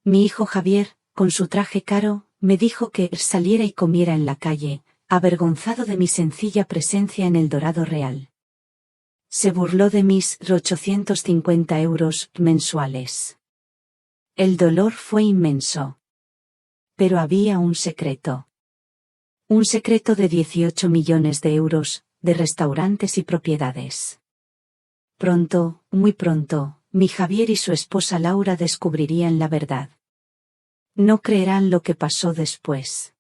Mi hijo Javier, con su traje caro, me dijo que saliera y comiera en la calle, avergonzado de mi sencilla presencia en el Dorado Real. Se burló de mis 850 euros mensuales. El dolor fue inmenso. Pero había un secreto. Un secreto de 18 millones de euros, de restaurantes y propiedades. Pronto, muy pronto, mi Javier y su esposa Laura descubrirían la verdad. No creerán lo que pasó después.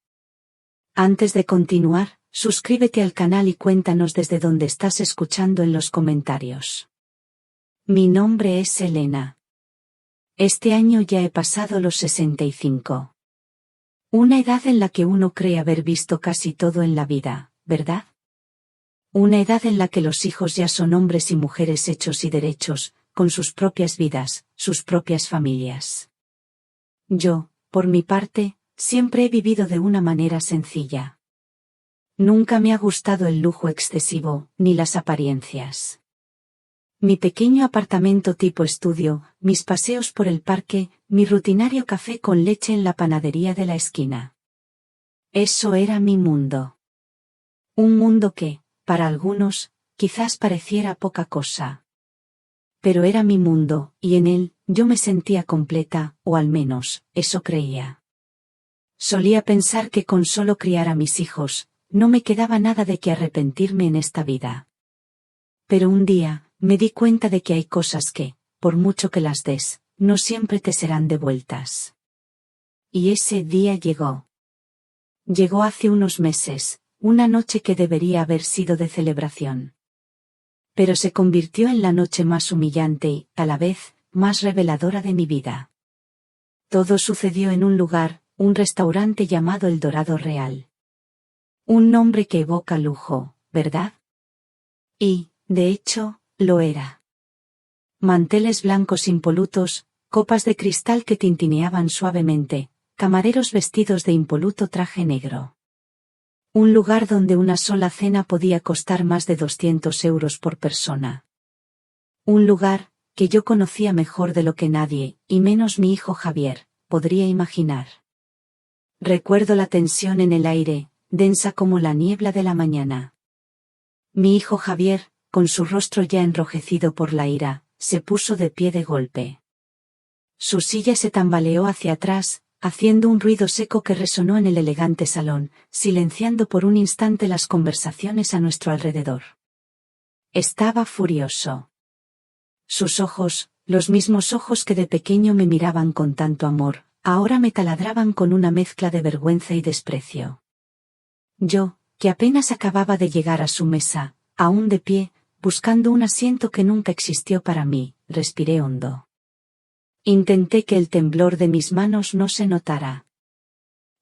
Antes de continuar, suscríbete al canal y cuéntanos desde dónde estás escuchando en los comentarios. Mi nombre es Elena. Este año ya he pasado los 65. Una edad en la que uno cree haber visto casi todo en la vida, ¿verdad? Una edad en la que los hijos ya son hombres y mujeres hechos y derechos, con sus propias vidas, sus propias familias. Yo, por mi parte, siempre he vivido de una manera sencilla. Nunca me ha gustado el lujo excesivo, ni las apariencias. Mi pequeño apartamento tipo estudio, mis paseos por el parque, mi rutinario café con leche en la panadería de la esquina. Eso era mi mundo. Un mundo que, para algunos, quizás pareciera poca cosa. Pero era mi mundo, y en él, yo me sentía completa, o al menos, eso creía. Solía pensar que con solo criar a mis hijos, no me quedaba nada de que arrepentirme en esta vida. Pero un día, me di cuenta de que hay cosas que, por mucho que las des, no siempre te serán devueltas. Y ese día llegó. Llegó hace unos meses, una noche que debería haber sido de celebración. Pero se convirtió en la noche más humillante y, a la vez, más reveladora de mi vida. Todo sucedió en un lugar, un restaurante llamado El Dorado Real. Un nombre que evoca lujo, ¿verdad? Y, de hecho, lo era. Manteles blancos impolutos, copas de cristal que tintineaban suavemente, camareros vestidos de impoluto traje negro. Un lugar donde una sola cena podía costar más de 200 euros por persona. Un lugar que yo conocía mejor de lo que nadie, y menos mi hijo Javier, podría imaginar. Recuerdo la tensión en el aire, densa como la niebla de la mañana. Mi hijo Javier, con su rostro ya enrojecido por la ira, se puso de pie de golpe. Su silla se tambaleó hacia atrás, haciendo un ruido seco que resonó en el elegante salón, silenciando por un instante las conversaciones a nuestro alrededor. Estaba furioso. Sus ojos, los mismos ojos que de pequeño me miraban con tanto amor, ahora me taladraban con una mezcla de vergüenza y desprecio. Yo, que apenas acababa de llegar a su mesa, aún de pie, buscando un asiento que nunca existió para mí, respiré hondo. Intenté que el temblor de mis manos no se notara.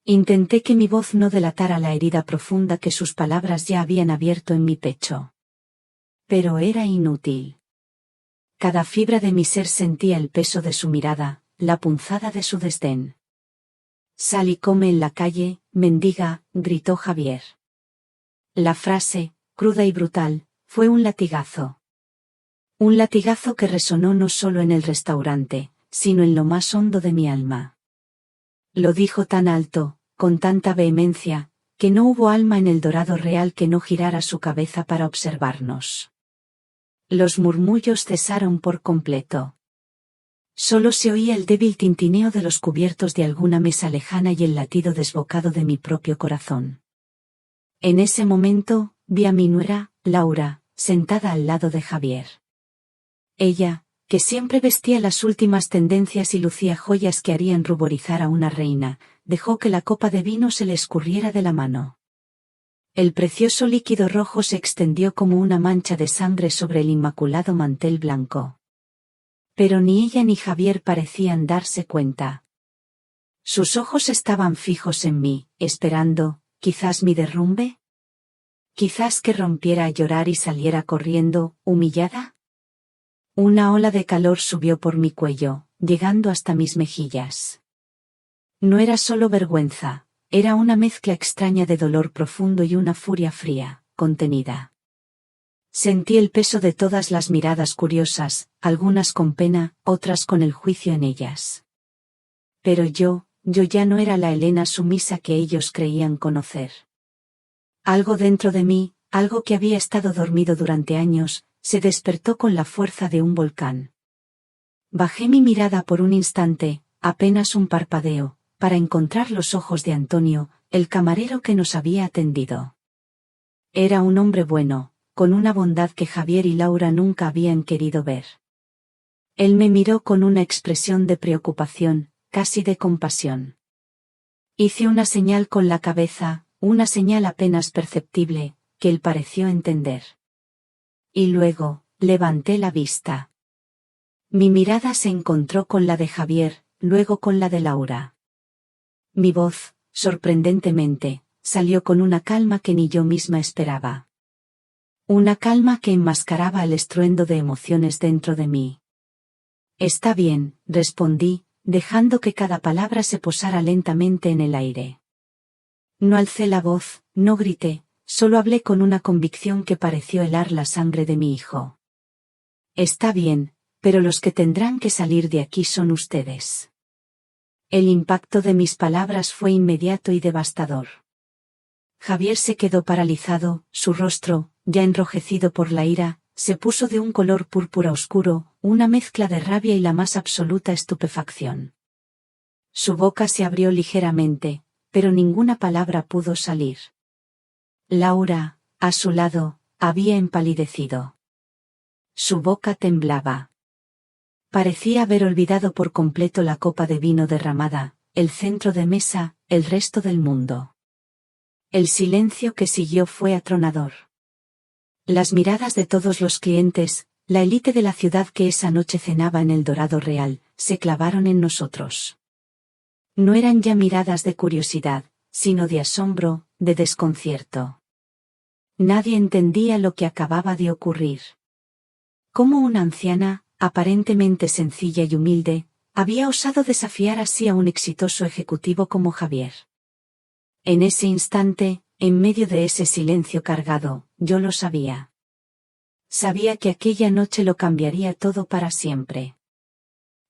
Intenté que mi voz no delatara la herida profunda que sus palabras ya habían abierto en mi pecho. Pero era inútil. Cada fibra de mi ser sentía el peso de su mirada, la punzada de su desdén. Sal y come en la calle, mendiga, gritó Javier. La frase, cruda y brutal, fue un latigazo. Un latigazo que resonó no solo en el restaurante, sino en lo más hondo de mi alma. Lo dijo tan alto, con tanta vehemencia, que no hubo alma en el Dorado Real que no girara su cabeza para observarnos. Los murmullos cesaron por completo. Solo se oía el débil tintineo de los cubiertos de alguna mesa lejana y el latido desbocado de mi propio corazón. En ese momento, vi a mi nuera, Laura, sentada al lado de Javier. Ella, que siempre vestía las últimas tendencias y lucía joyas que harían ruborizar a una reina, dejó que la copa de vino se le escurriera de la mano. El precioso líquido rojo se extendió como una mancha de sangre sobre el inmaculado mantel blanco. Pero ni ella ni Javier parecían darse cuenta. Sus ojos estaban fijos en mí, esperando, quizás mi derrumbe. Quizás que rompiera a llorar y saliera corriendo, humillada. Una ola de calor subió por mi cuello, llegando hasta mis mejillas. No era solo vergüenza, era una mezcla extraña de dolor profundo y una furia fría, contenida. Sentí el peso de todas las miradas curiosas, algunas con pena, otras con el juicio en ellas. Pero yo ya no era la Elena sumisa que ellos creían conocer. Algo dentro de mí, algo que había estado dormido durante años, se despertó con la fuerza de un volcán. Bajé mi mirada por un instante, apenas un parpadeo, para encontrar los ojos de Antonio, el camarero que nos había atendido. Era un hombre bueno, con una bondad que Javier y Laura nunca habían querido ver. Él me miró con una expresión de preocupación, casi de compasión. Hice una señal con la cabeza, una señal apenas perceptible, que él pareció entender. Y luego, levanté la vista. Mi mirada se encontró con la de Javier, luego con la de Laura. Mi voz, sorprendentemente, salió con una calma que ni yo misma esperaba. Una calma que enmascaraba el estruendo de emociones dentro de mí. Está bien, respondí, dejando que cada palabra se posara lentamente en el aire. No alcé la voz, no grité, solo hablé con una convicción que pareció helar la sangre de mi hijo. Está bien, pero los que tendrán que salir de aquí son ustedes. El impacto de mis palabras fue inmediato y devastador. Javier se quedó paralizado, su rostro, ya enrojecido por la ira, se puso de un color púrpura oscuro, una mezcla de rabia y la más absoluta estupefacción. Su boca se abrió ligeramente, pero ninguna palabra pudo salir. Laura, a su lado, había empalidecido. Su boca temblaba. Parecía haber olvidado por completo la copa de vino derramada, el centro de mesa, el resto del mundo. El silencio que siguió fue atronador. Las miradas de todos los clientes, la élite de la ciudad que esa noche cenaba en el Dorado Real, se clavaron en nosotros. No eran ya miradas de curiosidad, sino de asombro, de desconcierto. Nadie entendía lo que acababa de ocurrir. Cómo una anciana, aparentemente sencilla y humilde, había osado desafiar así a un exitoso ejecutivo como Javier. En ese instante, en medio de ese silencio cargado, yo lo sabía. Sabía que aquella noche lo cambiaría todo para siempre.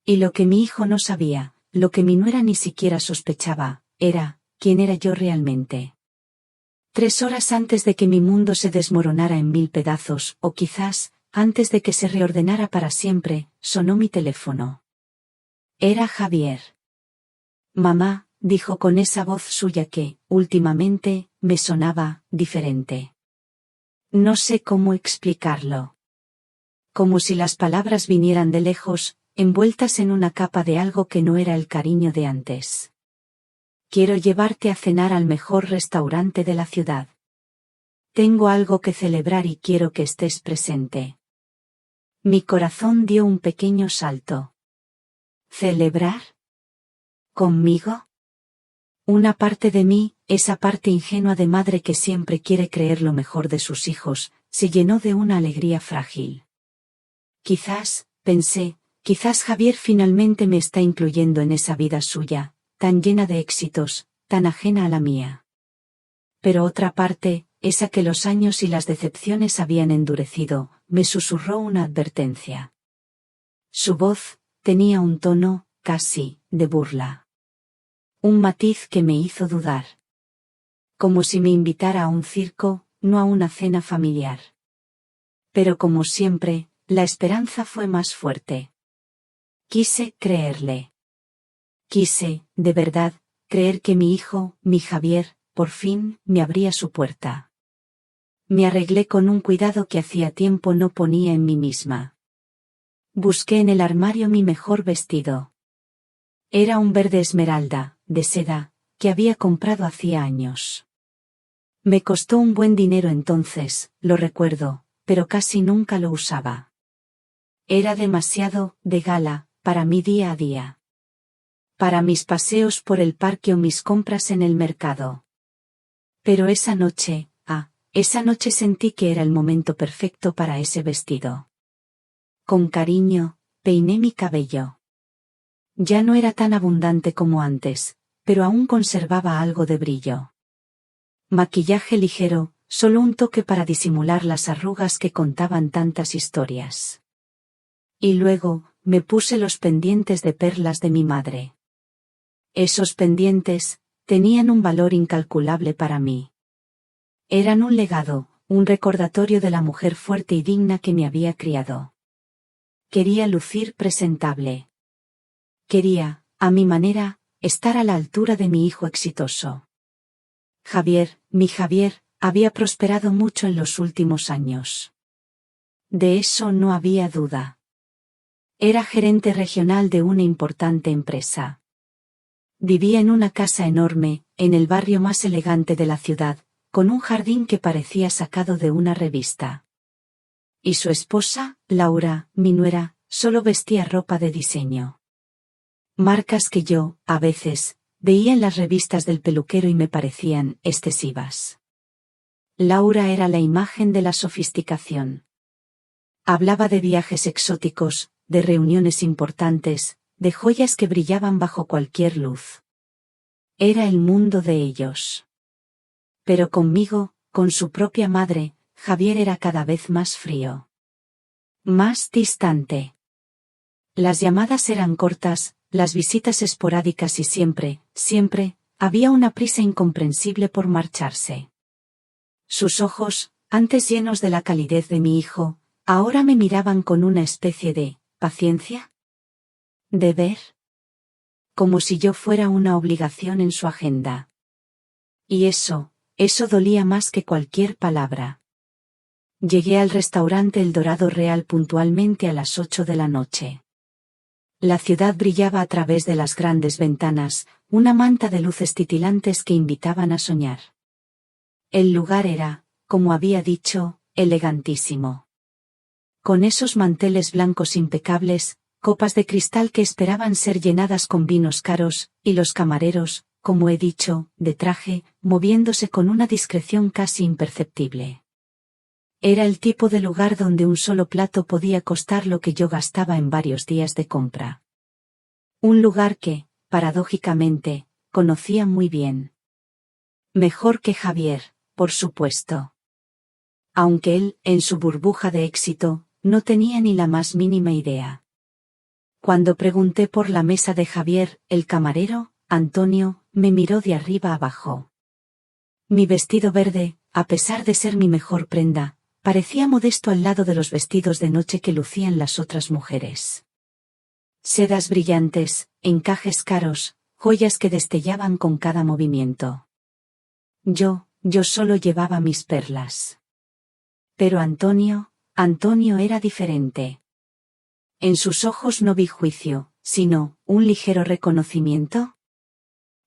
Y lo que mi hijo no sabía, lo que mi nuera ni siquiera sospechaba, era, ¿quién era yo realmente? 3 horas antes de que mi mundo se desmoronara en 1000 pedazos, o quizás, antes de que se reordenara para siempre, sonó mi teléfono. Era Javier. Mamá, dijo con esa voz suya que, últimamente, me sonaba diferente. No sé cómo explicarlo. Como si las palabras vinieran de lejos, envueltas en una capa de algo que no era el cariño de antes. Quiero llevarte a cenar al mejor restaurante de la ciudad. Tengo algo que celebrar y quiero que estés presente. Mi corazón dio un pequeño salto. ¿Celebrar? ¿Conmigo? Una parte de mí, esa parte ingenua de madre que siempre quiere creer lo mejor de sus hijos, se llenó de una alegría frágil. Quizás, pensé, quizás Javier finalmente me está incluyendo en esa vida suya, tan llena de éxitos, tan ajena a la mía. Pero otra parte, esa que los años y las decepciones habían endurecido, me susurró una advertencia. Su voz tenía un tono, casi, de burla. Un matiz que me hizo dudar. Como si me invitara a un circo, no a una cena familiar. Pero como siempre, la esperanza fue más fuerte. Quise creerle. Quise, de verdad, creer que mi hijo, mi Javier, por fin, me abría su puerta. Me arreglé con un cuidado que hacía tiempo no ponía en mí misma. Busqué en el armario mi mejor vestido. Era un verde esmeralda, de seda, que había comprado hacía años. Me costó un buen dinero entonces, lo recuerdo, pero casi nunca lo usaba. Era demasiado, de gala, para mi día a día. Para mis paseos por el parque o mis compras en el mercado. Pero esa noche sentí que era el momento perfecto para ese vestido. Con cariño, peiné mi cabello. Ya no era tan abundante como antes, pero aún conservaba algo de brillo. Maquillaje ligero, solo un toque para disimular las arrugas que contaban tantas historias. Y luego, me puse los pendientes de perlas de mi madre. Esos pendientes tenían un valor incalculable para mí. Eran un legado, un recordatorio de la mujer fuerte y digna que me había criado. Quería lucir presentable. Quería, a mi manera, estar a la altura de mi hijo exitoso. Javier, mi Javier, había prosperado mucho en los últimos años. De eso no había duda. Era gerente regional de una importante empresa. Vivía en una casa enorme, en el barrio más elegante de la ciudad, con un jardín que parecía sacado de una revista. Y su esposa, Laura, mi nuera, solo vestía ropa de diseño. Marcas que yo, a veces, veía en las revistas del peluquero y me parecían excesivas. Laura era la imagen de la sofisticación. Hablaba de viajes exóticos, de reuniones importantes, de joyas que brillaban bajo cualquier luz. Era el mundo de ellos. Pero conmigo, con su propia madre, Javier era cada vez más frío. Más distante. Las llamadas eran cortas, las visitas esporádicas y siempre, había una prisa incomprensible por marcharse. Sus ojos, antes llenos de la calidez de mi hijo, ahora me miraban con una especie de paciencia. ¿Deber? Como si yo fuera una obligación en su agenda. Y eso dolía más que cualquier palabra. Llegué al restaurante El Dorado Real puntualmente a las 8 de la noche. La ciudad brillaba a través de las grandes ventanas, una manta de luces titilantes que invitaban a soñar. El lugar era, como había dicho, elegantísimo. Con esos manteles blancos impecables, copas de cristal que esperaban ser llenadas con vinos caros, y los camareros, como he dicho, de traje, moviéndose con una discreción casi imperceptible. Era el tipo de lugar donde un solo plato podía costar lo que yo gastaba en varios días de compra. Un lugar que, paradójicamente, conocía muy bien. Mejor que Javier, por supuesto. Aunque él, en su burbuja de éxito, no tenía ni la más mínima idea. Cuando pregunté por la mesa de Javier, el camarero, Antonio, me miró de arriba abajo. Mi vestido verde, a pesar de ser mi mejor prenda, parecía modesto al lado de los vestidos de noche que lucían las otras mujeres. Sedas brillantes, encajes caros, joyas que destellaban con cada movimiento. Yo solo llevaba mis perlas. Pero Antonio era diferente. En sus ojos no vi juicio, sino un ligero reconocimiento.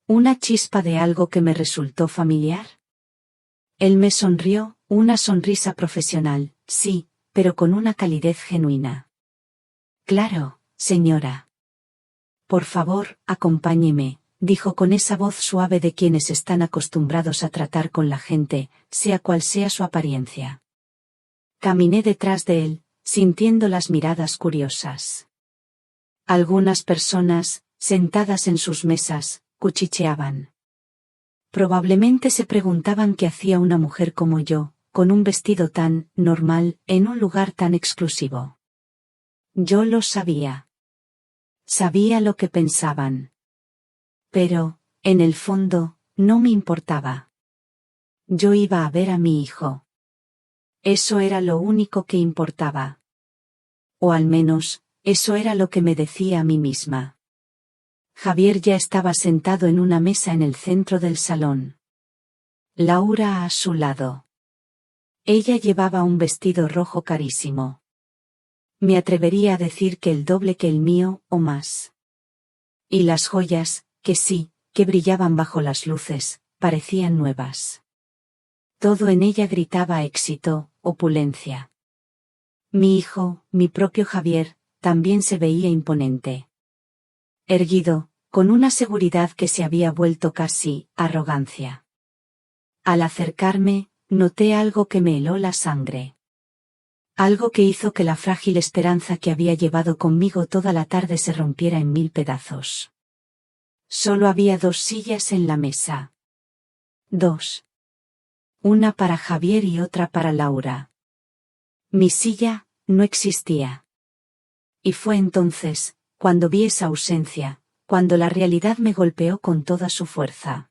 Una chispa de algo que me resultó familiar. Él me sonrió, una sonrisa profesional, sí, pero con una calidez genuina. Claro, señora. Por favor, acompáñeme, dijo con esa voz suave de quienes están acostumbrados a tratar con la gente, sea cual sea su apariencia. Caminé detrás de él, sintiendo las miradas curiosas. Algunas personas, sentadas en sus mesas, cuchicheaban. Probablemente se preguntaban qué hacía una mujer como yo, con un vestido tan normal, en un lugar tan exclusivo. Yo lo sabía. Sabía lo que pensaban. Pero, en el fondo, no me importaba. Yo iba a ver a mi hijo. Eso era lo único que importaba. O al menos, eso era lo que me decía a mí misma. Javier ya estaba sentado en una mesa en el centro del salón. Laura a su lado. Ella llevaba un vestido rojo carísimo. Me atrevería a decir que el doble que el mío, o más. Y las joyas, que sí, que brillaban bajo las luces, parecían nuevas. Todo en ella gritaba éxito, opulencia. Mi hijo, mi propio Javier, también se veía imponente. Erguido, con una seguridad que se había vuelto casi arrogancia. Al acercarme, noté algo que me heló la sangre. Algo que hizo que la frágil esperanza que había llevado conmigo toda la tarde se rompiera en 1000 pedazos. Solo había 2 sillas en la mesa. 2. Una para Javier y otra para Laura. Mi silla no existía. Y fue entonces, cuando vi esa ausencia, cuando la realidad me golpeó con toda su fuerza.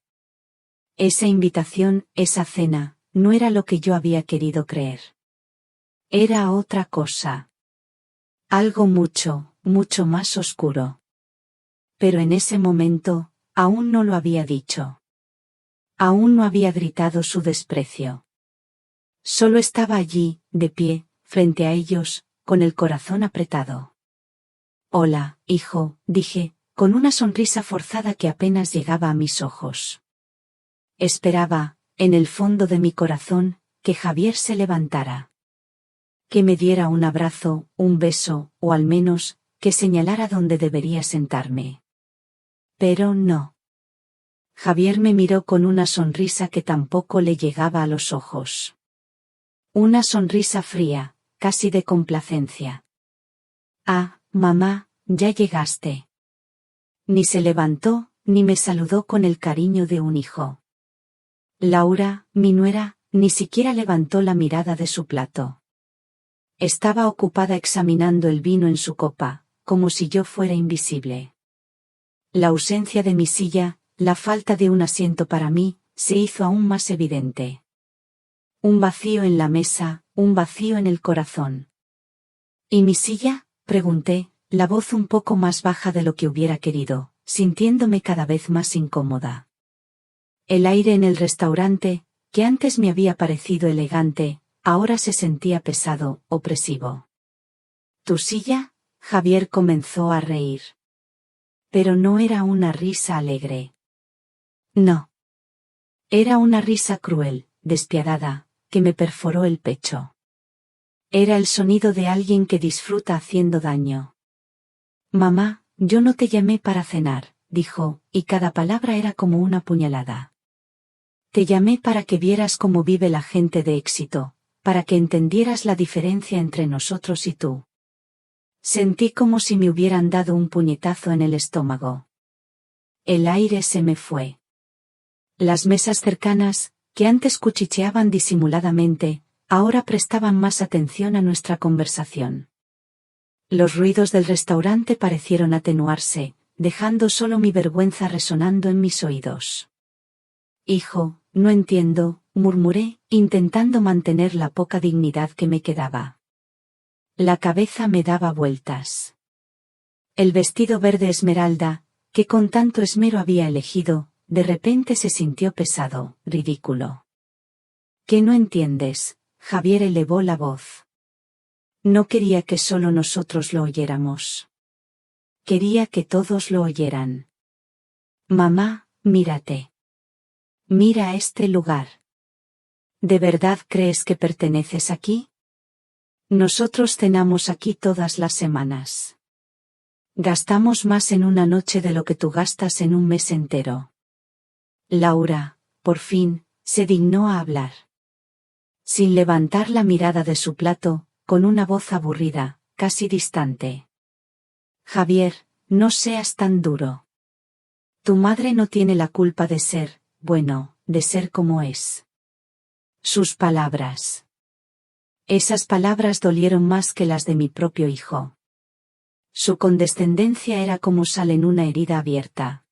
Esa invitación, esa cena, no era lo que yo había querido creer. Era otra cosa. Algo mucho, mucho más oscuro. Pero en ese momento, aún no lo había dicho. Aún no había gritado su desprecio. Solo estaba allí, de pie, frente a ellos, con el corazón apretado. Hola, hijo, dije, con una sonrisa forzada que apenas llegaba a mis ojos. Esperaba, en el fondo de mi corazón, que Javier se levantara. Que me diera un abrazo, un beso, o al menos, que señalara dónde debería sentarme. Pero no. Javier me miró con una sonrisa que tampoco le llegaba a los ojos. Una sonrisa fría, casi de complacencia. Ah, mamá, ya llegaste. Ni se levantó, ni me saludó con el cariño de un hijo. Laura, mi nuera, ni siquiera levantó la mirada de su plato. Estaba ocupada examinando el vino en su copa, como si yo fuera invisible. La ausencia de mi silla, la falta de un asiento para mí, se hizo aún más evidente. Un vacío en la mesa, un vacío en el corazón. ¿Y mi silla?, pregunté, la voz un poco más baja de lo que hubiera querido, sintiéndome cada vez más incómoda. El aire en el restaurante, que antes me había parecido elegante, ahora se sentía pesado, opresivo. ¿Tu silla? Javier comenzó a reír. Pero no era una risa alegre. No. Era una risa cruel, despiadada, que me perforó el pecho. Era el sonido de alguien que disfruta haciendo daño. Mamá, yo no te llamé para cenar, dijo, y cada palabra era como una puñalada. Te llamé para que vieras cómo vive la gente de éxito, para que entendieras la diferencia entre nosotros y tú. Sentí como si me hubieran dado un puñetazo en el estómago. El aire se me fue. Las mesas cercanas, que antes cuchicheaban disimuladamente, ahora prestaban más atención a nuestra conversación. Los ruidos del restaurante parecieron atenuarse, dejando solo mi vergüenza resonando en mis oídos. Hijo, no entiendo, murmuré, intentando mantener la poca dignidad que me quedaba. La cabeza me daba vueltas. El vestido verde esmeralda, que con tanto esmero había elegido, de repente se sintió pesado, ridículo. ¿Qué no entiendes? Javier elevó la voz. No quería que solo nosotros lo oyéramos. Quería que todos lo oyeran. Mamá, mírate. Mira este lugar. ¿De verdad crees que perteneces aquí? Nosotros cenamos aquí todas las semanas. Gastamos más en una noche de lo que tú gastas en un mes entero. Laura, por fin, se dignó a hablar. Sin levantar la mirada de su plato, con una voz aburrida, casi distante. Javier, no seas tan duro. Tu madre no tiene la culpa de ser, bueno, de ser como es. Sus palabras. Esas palabras dolieron más que las de mi propio hijo. Su condescendencia era como sal en una herida abierta.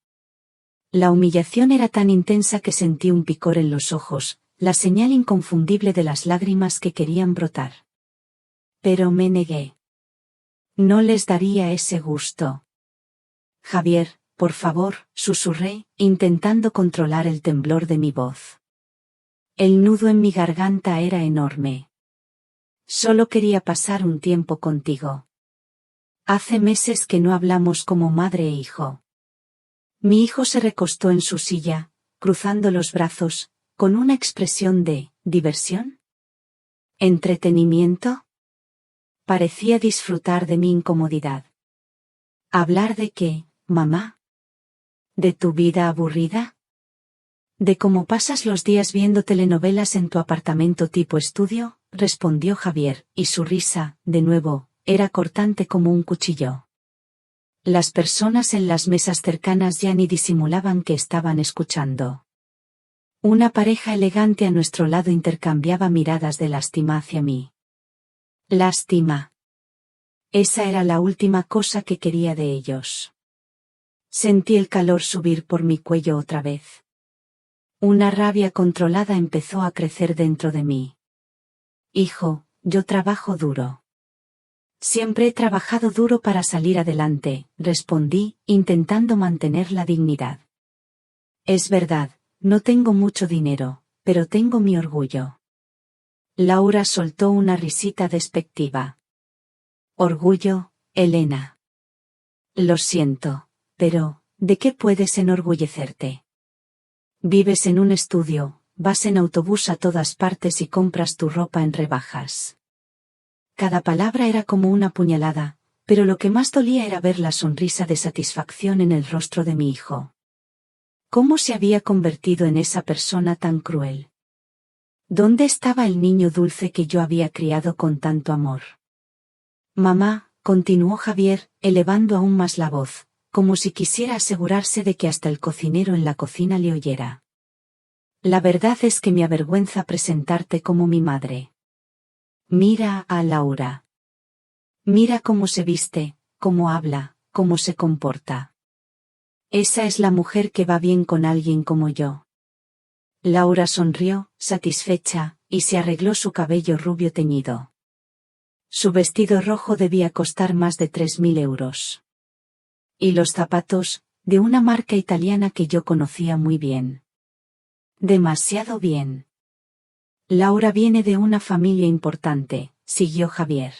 La humillación era tan intensa que sentí un picor en los ojos, la señal inconfundible de las lágrimas que querían brotar. Pero me negué. No les daría ese gusto. Javier, por favor, susurré, intentando controlar el temblor de mi voz. El nudo en mi garganta era enorme. Solo quería pasar un tiempo contigo. Hace meses que no hablamos como madre e hijo. Mi hijo se recostó en su silla, cruzando los brazos, con una expresión de ¿diversión? ¿Entretenimiento? Parecía disfrutar de mi incomodidad. ¿Hablar de qué, mamá? ¿De tu vida aburrida? ¿De cómo pasas los días viendo telenovelas en tu apartamento tipo estudio? Respondió Javier, y su risa, de nuevo, era cortante como un cuchillo. Las personas en las mesas cercanas ya ni disimulaban que estaban escuchando. Una pareja elegante a nuestro lado intercambiaba miradas de lástima hacia mí. Lástima. Esa era la última cosa que quería de ellos. Sentí el calor subir por mi cuello otra vez. Una rabia controlada empezó a crecer dentro de mí. Hijo, yo trabajo duro. Siempre he trabajado duro para salir adelante, respondí, intentando mantener la dignidad. Es verdad, no tengo mucho dinero, pero tengo mi orgullo. Laura soltó una risita despectiva. Orgullo, Elena. Lo siento, pero, ¿de qué puedes enorgullecerte? Vives en un estudio, vas en autobús a todas partes y compras tu ropa en rebajas. Cada palabra era como una puñalada, pero lo que más dolía era ver la sonrisa de satisfacción en el rostro de mi hijo. ¿Cómo se había convertido en esa persona tan cruel? ¿Dónde estaba el niño dulce que yo había criado con tanto amor? Mamá, continuó Javier, elevando aún más la voz, como si quisiera asegurarse de que hasta el cocinero en la cocina le oyera. La verdad es que me avergüenza presentarte como mi madre. Mira a Laura. Mira cómo se viste, cómo habla, cómo se comporta. Esa es la mujer que va bien con alguien como yo. Laura sonrió, satisfecha, y se arregló su cabello rubio teñido. Su vestido rojo debía costar más de 3.000 euros. Y los zapatos, de una marca italiana que yo conocía muy bien. Demasiado bien. Laura viene de una familia importante, siguió Javier.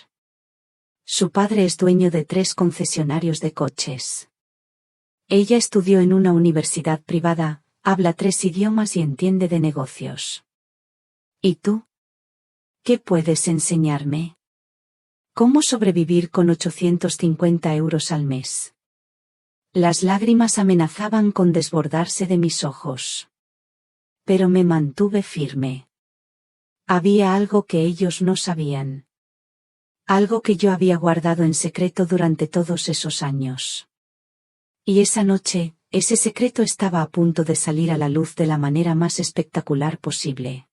Su padre es dueño de 3 concesionarios de coches. Ella estudió en una universidad privada, habla 3 idiomas y entiende de negocios. ¿Y tú? ¿Qué puedes enseñarme? ¿Cómo sobrevivir con 850 euros al mes? Las lágrimas amenazaban con desbordarse de mis ojos. Pero me mantuve firme. Había algo que ellos no sabían. Algo que yo había guardado en secreto durante todos esos años. Y esa noche, ese secreto estaba a punto de salir a la luz de la manera más espectacular posible.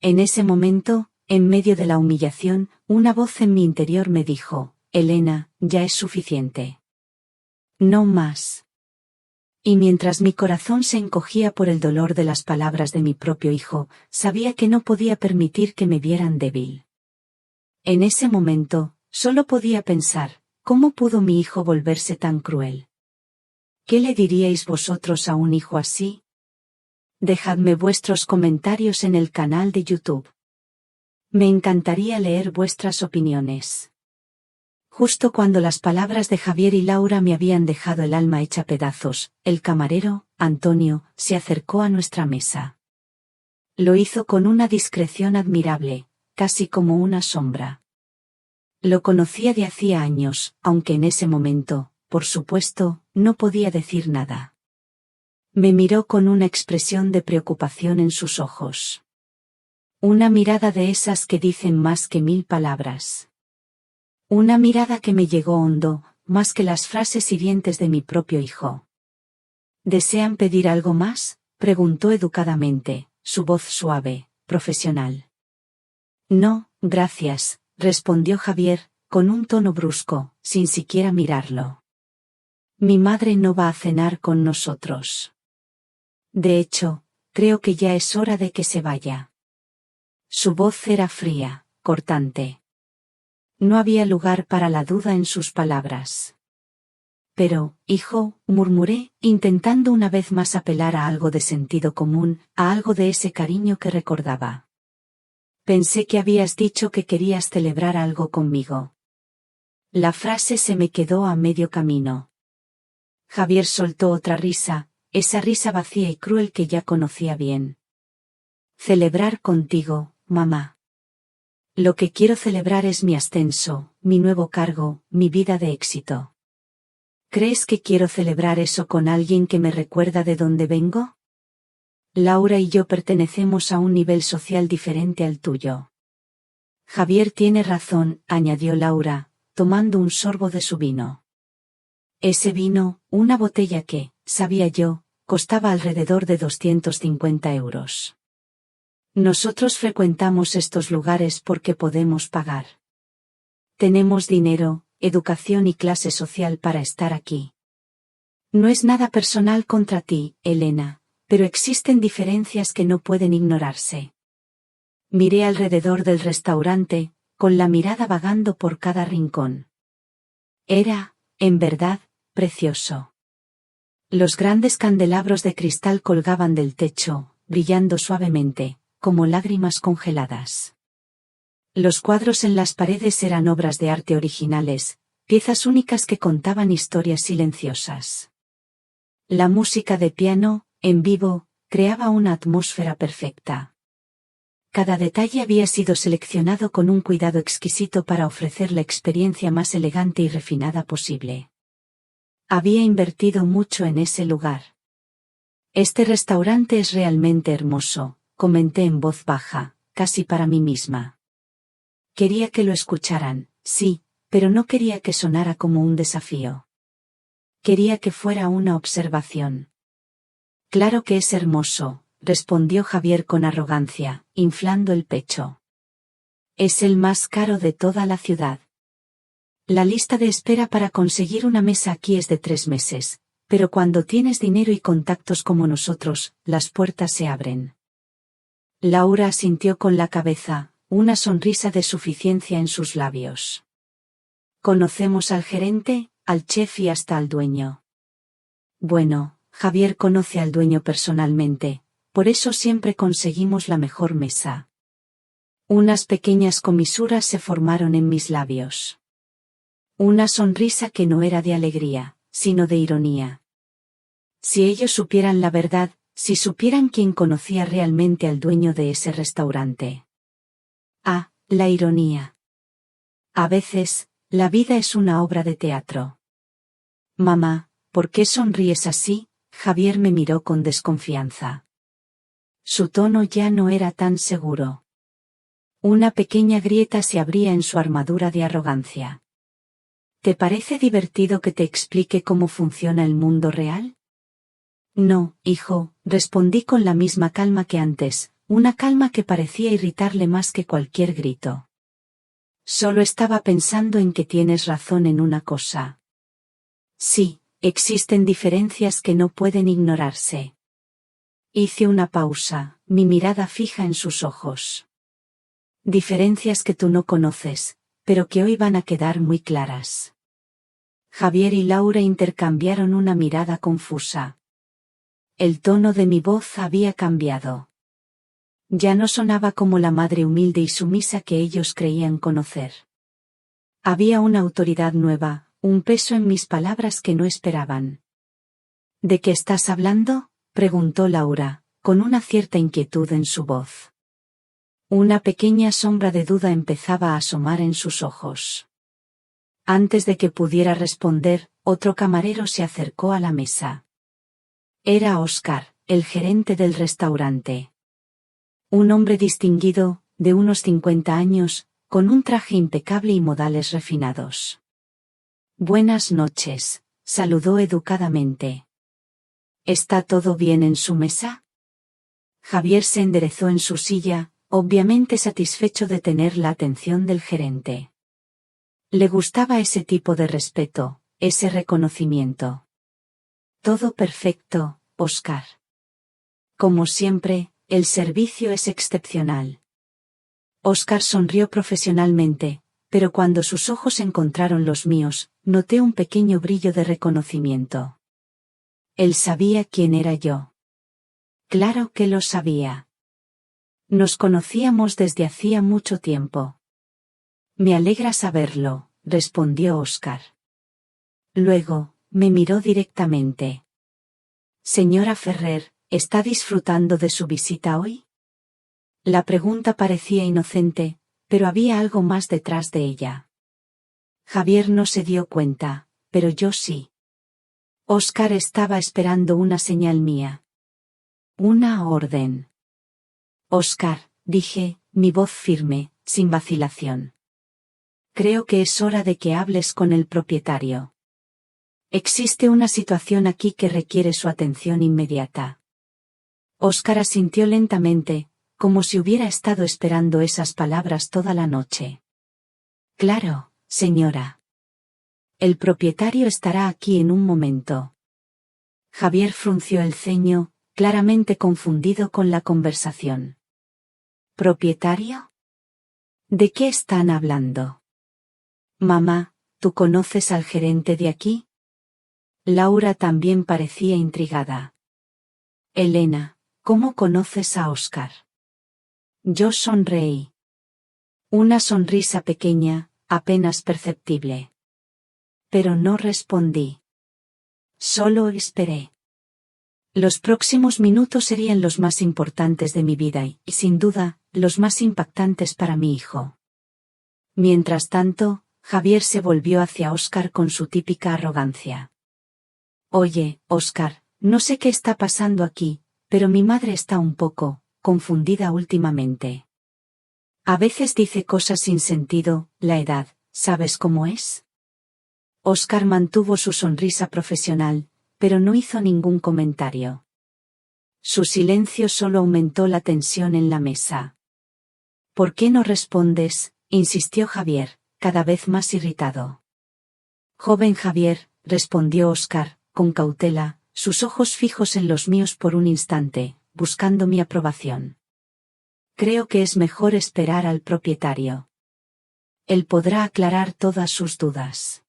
En ese momento, en medio de la humillación, una voz en mi interior me dijo, Elena, ya es suficiente. No más. Y mientras mi corazón se encogía por el dolor de las palabras de mi propio hijo, sabía que no podía permitir que me vieran débil. En ese momento, solo podía pensar, ¿cómo pudo mi hijo volverse tan cruel? ¿Qué le diríais vosotros a un hijo así? Dejadme vuestros comentarios en el canal de YouTube. Me encantaría leer vuestras opiniones. Justo cuando las palabras de Javier y Laura me habían dejado el alma hecha pedazos, el camarero, Antonio, se acercó a nuestra mesa. Lo hizo con una discreción admirable, casi como una sombra. Lo conocía de hacía años, aunque en ese momento, por supuesto, no podía decir nada. Me miró con una expresión de preocupación en sus ojos. Una mirada de esas que dicen más que 1000 palabras. Una mirada que me llegó hondo, más que las frases hirientes de mi propio hijo. ¿Desean pedir algo más?, preguntó educadamente, su voz suave, profesional. No, gracias, respondió Javier, con un tono brusco, sin siquiera mirarlo. Mi madre no va a cenar con nosotros. De hecho, creo que ya es hora de que se vaya. Su voz era fría, cortante. No había lugar para la duda en sus palabras. Pero, hijo, murmuré, intentando una vez más apelar a algo de sentido común, a algo de ese cariño que recordaba. Pensé que habías dicho que querías celebrar algo conmigo. La frase se me quedó a medio camino. Javier soltó otra risa, esa risa vacía y cruel que ya conocía bien. Celebrar contigo, mamá. Lo que quiero celebrar es mi ascenso, mi nuevo cargo, mi vida de éxito. ¿Crees que quiero celebrar eso con alguien que me recuerda de dónde vengo? Laura y yo pertenecemos a un nivel social diferente al tuyo. Javier tiene razón, añadió Laura, tomando un sorbo de su vino. Ese vino, una botella que, sabía yo, costaba alrededor de 250 euros. Nosotros frecuentamos estos lugares porque podemos pagar. Tenemos dinero, educación y clase social para estar aquí. No es nada personal contra ti, Elena, pero existen diferencias que no pueden ignorarse. Miré alrededor del restaurante, con la mirada vagando por cada rincón. Era, en verdad, precioso. Los grandes candelabros de cristal colgaban del techo, brillando suavemente, como lágrimas congeladas. Los cuadros en las paredes eran obras de arte originales, piezas únicas que contaban historias silenciosas. La música de piano, en vivo, creaba una atmósfera perfecta. Cada detalle había sido seleccionado con un cuidado exquisito para ofrecer la experiencia más elegante y refinada posible. Había invertido mucho en ese lugar. Este restaurante es realmente hermoso, comenté en voz baja, casi para mí misma. Quería que lo escucharan, sí, pero no quería que sonara como un desafío. Quería que fuera una observación. Claro que es hermoso, respondió Javier con arrogancia, inflando el pecho. Es el más caro de toda la ciudad. La lista de espera para conseguir una mesa aquí es de 3 meses, pero cuando tienes dinero y contactos como nosotros, las puertas se abren. Laura asintió con la cabeza, una sonrisa de suficiencia en sus labios. Conocemos al gerente, al chef y hasta al dueño. Bueno, Javier conoce al dueño personalmente, por eso siempre conseguimos la mejor mesa. Unas pequeñas comisuras se formaron en mis labios. Una sonrisa que no era de alegría, sino de ironía. Si ellos supieran la verdad, si supieran quién conocía realmente al dueño de ese restaurante. Ah, la ironía. A veces, la vida es una obra de teatro. Mamá, ¿por qué sonríes así? Javier me miró con desconfianza. Su tono ya no era tan seguro. Una pequeña grieta se abría en su armadura de arrogancia. ¿Te parece divertido que te explique cómo funciona el mundo real? No, hijo, respondí con la misma calma que antes, una calma que parecía irritarle más que cualquier grito. Solo estaba pensando en que tienes razón en una cosa. Sí, existen diferencias que no pueden ignorarse. Hice una pausa, mi mirada fija en sus ojos. Diferencias que tú no conoces, pero que hoy van a quedar muy claras. Javier y Laura intercambiaron una mirada confusa. El tono de mi voz había cambiado. Ya no sonaba como la madre humilde y sumisa que ellos creían conocer. Había una autoridad nueva, un peso en mis palabras que no esperaban. ¿De qué estás hablando?, preguntó Laura, con una cierta inquietud en su voz. Una pequeña sombra de duda empezaba a asomar en sus ojos. Antes de que pudiera responder, otro camarero se acercó a la mesa. Era Óscar, el gerente del restaurante. Un hombre distinguido, de unos 50 años, con un traje impecable y modales refinados. Buenas noches, saludó educadamente. ¿Está todo bien en su mesa? Javier se enderezó en su silla, obviamente satisfecho de tener la atención del gerente. Le gustaba ese tipo de respeto, ese reconocimiento. Todo perfecto, Óscar. Como siempre, el servicio es excepcional. Óscar sonrió profesionalmente, pero cuando sus ojos encontraron los míos, noté un pequeño brillo de reconocimiento. Él sabía quién era yo. Claro que lo sabía. Nos conocíamos desde hacía mucho tiempo. Me alegra saberlo, respondió Óscar. Luego, me miró directamente. Señora Ferrer, ¿está disfrutando de su visita hoy? La pregunta parecía inocente, pero había algo más detrás de ella. Javier no se dio cuenta, pero yo sí. Óscar estaba esperando una señal mía. Una orden. Óscar, dije, mi voz firme, sin vacilación. Creo que es hora de que hables con el propietario. Existe una situación aquí que requiere su atención inmediata. Óscar asintió lentamente, como si hubiera estado esperando esas palabras toda la noche. Claro, señora. El propietario estará aquí en un momento. Javier frunció el ceño, claramente confundido con la conversación. ¿Propietario? ¿De qué están hablando? Mamá, ¿tú conoces al gerente de aquí? Laura también parecía intrigada. Elena, ¿cómo conoces a Óscar? Yo sonreí. Una sonrisa pequeña, apenas perceptible. Pero no respondí. Solo esperé. Los próximos minutos serían los más importantes de mi vida y, sin duda, los más impactantes para mi hijo. Mientras tanto, Javier se volvió hacia Óscar con su típica arrogancia. Oye, Óscar, no sé qué está pasando aquí, pero mi madre está un poco confundida últimamente. A veces dice cosas sin sentido, la edad, ¿sabes cómo es? Óscar mantuvo su sonrisa profesional, pero no hizo ningún comentario. Su silencio solo aumentó la tensión en la mesa. ¿Por qué no respondes?, insistió Javier, cada vez más irritado. Joven Javier, respondió Óscar, con cautela, sus ojos fijos en los míos por un instante, buscando mi aprobación. Creo que es mejor esperar al propietario. Él podrá aclarar todas sus dudas.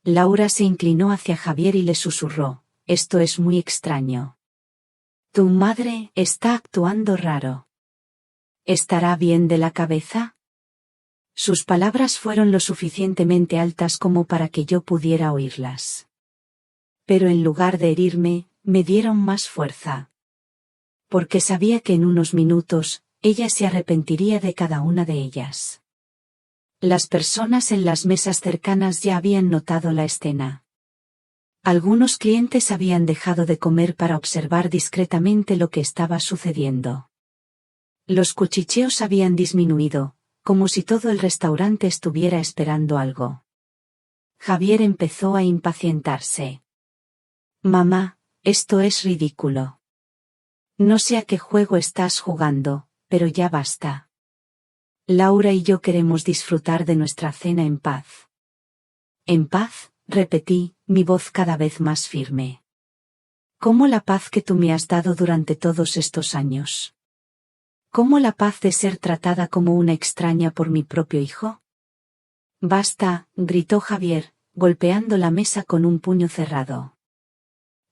Laura se inclinó hacia Javier y le susurró, esto es muy extraño. Tu madre está actuando raro. ¿Estará bien de la cabeza? Sus palabras fueron lo suficientemente altas como para que yo pudiera oírlas. Pero en lugar de herirme, me dieron más fuerza. Porque sabía que en unos minutos, ella se arrepentiría de cada una de ellas. Las personas en las mesas cercanas ya habían notado la escena. Algunos clientes habían dejado de comer para observar discretamente lo que estaba sucediendo. Los cuchicheos habían disminuido, como si todo el restaurante estuviera esperando algo. Javier empezó a impacientarse. Mamá, esto es ridículo. No sé a qué juego estás jugando, pero ya basta. Laura y yo queremos disfrutar de nuestra cena en paz. ¿En paz?, repetí, mi voz cada vez más firme. ¿Cómo la paz que tú me has dado durante todos estos años? ¿Cómo la paz de ser tratada como una extraña por mi propio hijo? Basta, gritó Javier, golpeando la mesa con un puño cerrado.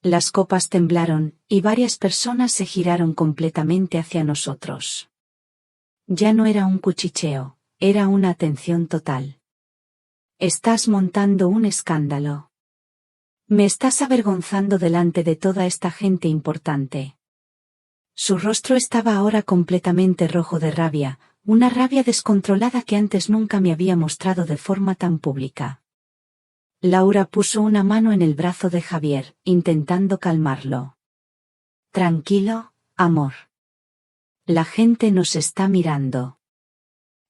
Las copas temblaron, y varias personas se giraron completamente hacia nosotros. Ya no era un cuchicheo, era una atención total. Estás montando un escándalo. Me estás avergonzando delante de toda esta gente importante. Su rostro estaba ahora completamente rojo de rabia, una rabia descontrolada que antes nunca me había mostrado de forma tan pública. Laura puso una mano en el brazo de Javier, intentando calmarlo. Tranquilo, amor. La gente nos está mirando.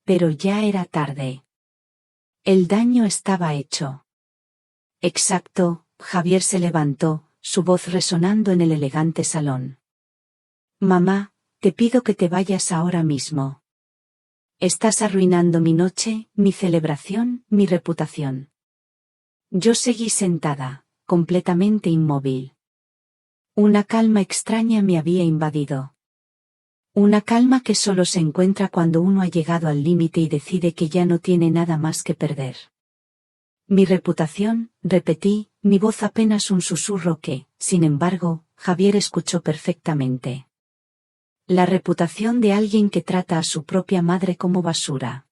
Pero ya era tarde. El daño estaba hecho. Exacto, Javier se levantó, su voz resonando en el elegante salón. Mamá, te pido que te vayas ahora mismo. Estás arruinando mi noche, mi celebración, mi reputación. Yo seguí sentada, completamente inmóvil. Una calma extraña me había invadido. Una calma que solo se encuentra cuando uno ha llegado al límite y decide que ya no tiene nada más que perder. Mi reputación, repetí, mi voz apenas un susurro que, sin embargo, Javier escuchó perfectamente. La reputación de alguien que trata a su propia madre como basura.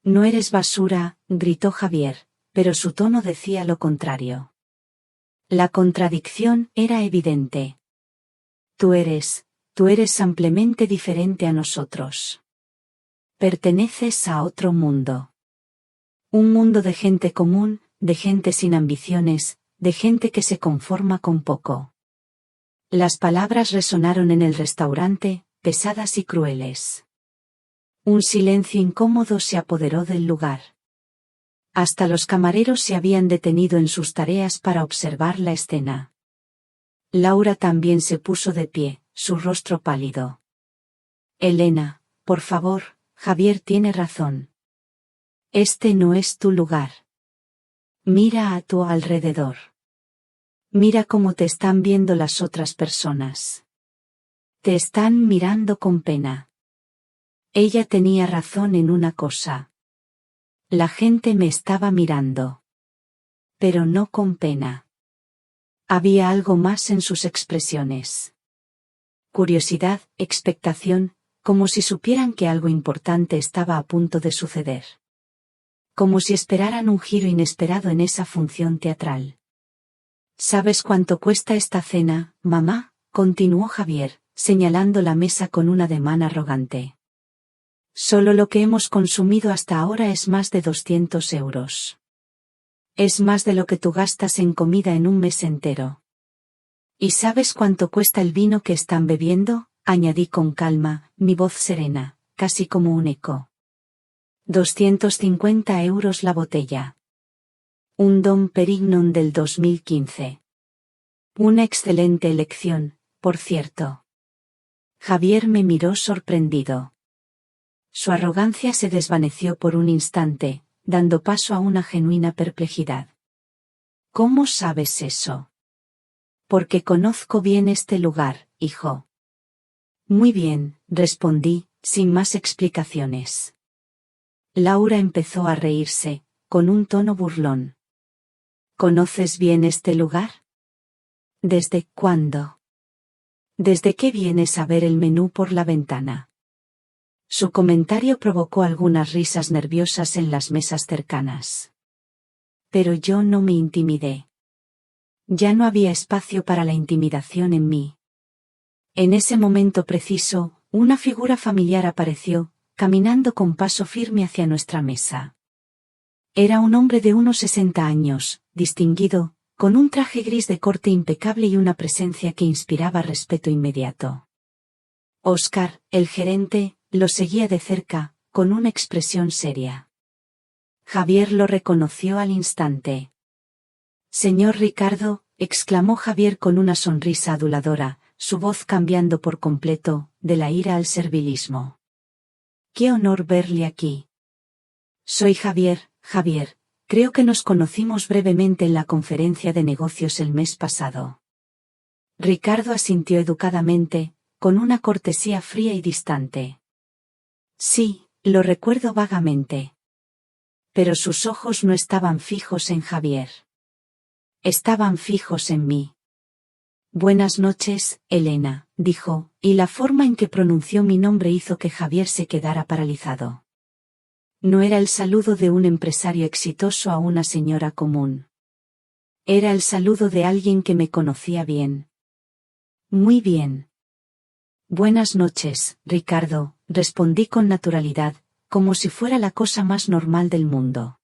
No eres basura, gritó Javier, pero su tono decía lo contrario. La contradicción era evidente. Tú eres ampliamente diferente a nosotros. Perteneces a otro mundo. Un mundo de gente común, de gente sin ambiciones, de gente que se conforma con poco. Las palabras resonaron en el restaurante, pesadas y crueles. Un silencio incómodo se apoderó del lugar. Hasta los camareros se habían detenido en sus tareas para observar la escena. Laura también se puso de pie, su rostro pálido. Elena, por favor, Javier tiene razón. Este no es tu lugar. Mira a tu alrededor. Mira cómo te están viendo las otras personas. Te están mirando con pena. Ella tenía razón en una cosa. La gente me estaba mirando. Pero no con pena. Había algo más en sus expresiones. Curiosidad, expectación, como si supieran que algo importante estaba a punto de suceder. Como si esperaran un giro inesperado en esa función teatral. ¿Sabes cuánto cuesta esta cena, mamá?, continuó Javier, señalando la mesa con un ademán arrogante. Solo lo que hemos consumido hasta ahora es más de 200 euros. Es más de lo que tú gastas en comida en un mes entero. ¿Y sabes cuánto cuesta el vino que están bebiendo?, añadí con calma, mi voz serena, casi como un eco. 250 euros la botella. Un Dom Perignon del 2015. Una excelente elección, por cierto. Javier me miró sorprendido. Su arrogancia se desvaneció por un instante, dando paso a una genuina perplejidad. ¿Cómo sabes eso? Porque conozco bien este lugar, hijo. Muy bien, respondí, sin más explicaciones. Laura empezó a reírse, con un tono burlón. ¿Conoces bien este lugar? ¿Desde cuándo? ¿Desde qué vienes a ver el menú por la ventana? Su comentario provocó algunas risas nerviosas en las mesas cercanas. Pero yo no me intimidé. Ya no había espacio para la intimidación en mí. En ese momento preciso, una figura familiar apareció, caminando con paso firme hacia nuestra mesa. Era un hombre de unos 60 años, distinguido, con un traje gris de corte impecable y una presencia que inspiraba respeto inmediato. Óscar, el gerente, lo seguía de cerca, con una expresión seria. Javier lo reconoció al instante. Señor Ricardo, exclamó Javier con una sonrisa aduladora, su voz cambiando por completo, de la ira al servilismo. ¡Qué honor verle aquí! Soy Javier, creo que nos conocimos brevemente en la conferencia de negocios el mes pasado. Ricardo asintió educadamente, con una cortesía fría y distante. Sí, lo recuerdo vagamente. Pero sus ojos no estaban fijos en Javier. Estaban fijos en mí. Buenas noches, Elena, dijo, y la forma en que pronunció mi nombre hizo que Javier se quedara paralizado. No era el saludo de un empresario exitoso a una señora común. Era el saludo de alguien que me conocía bien. Muy bien. Buenas noches, Ricardo, respondí con naturalidad, como si fuera la cosa más normal del mundo.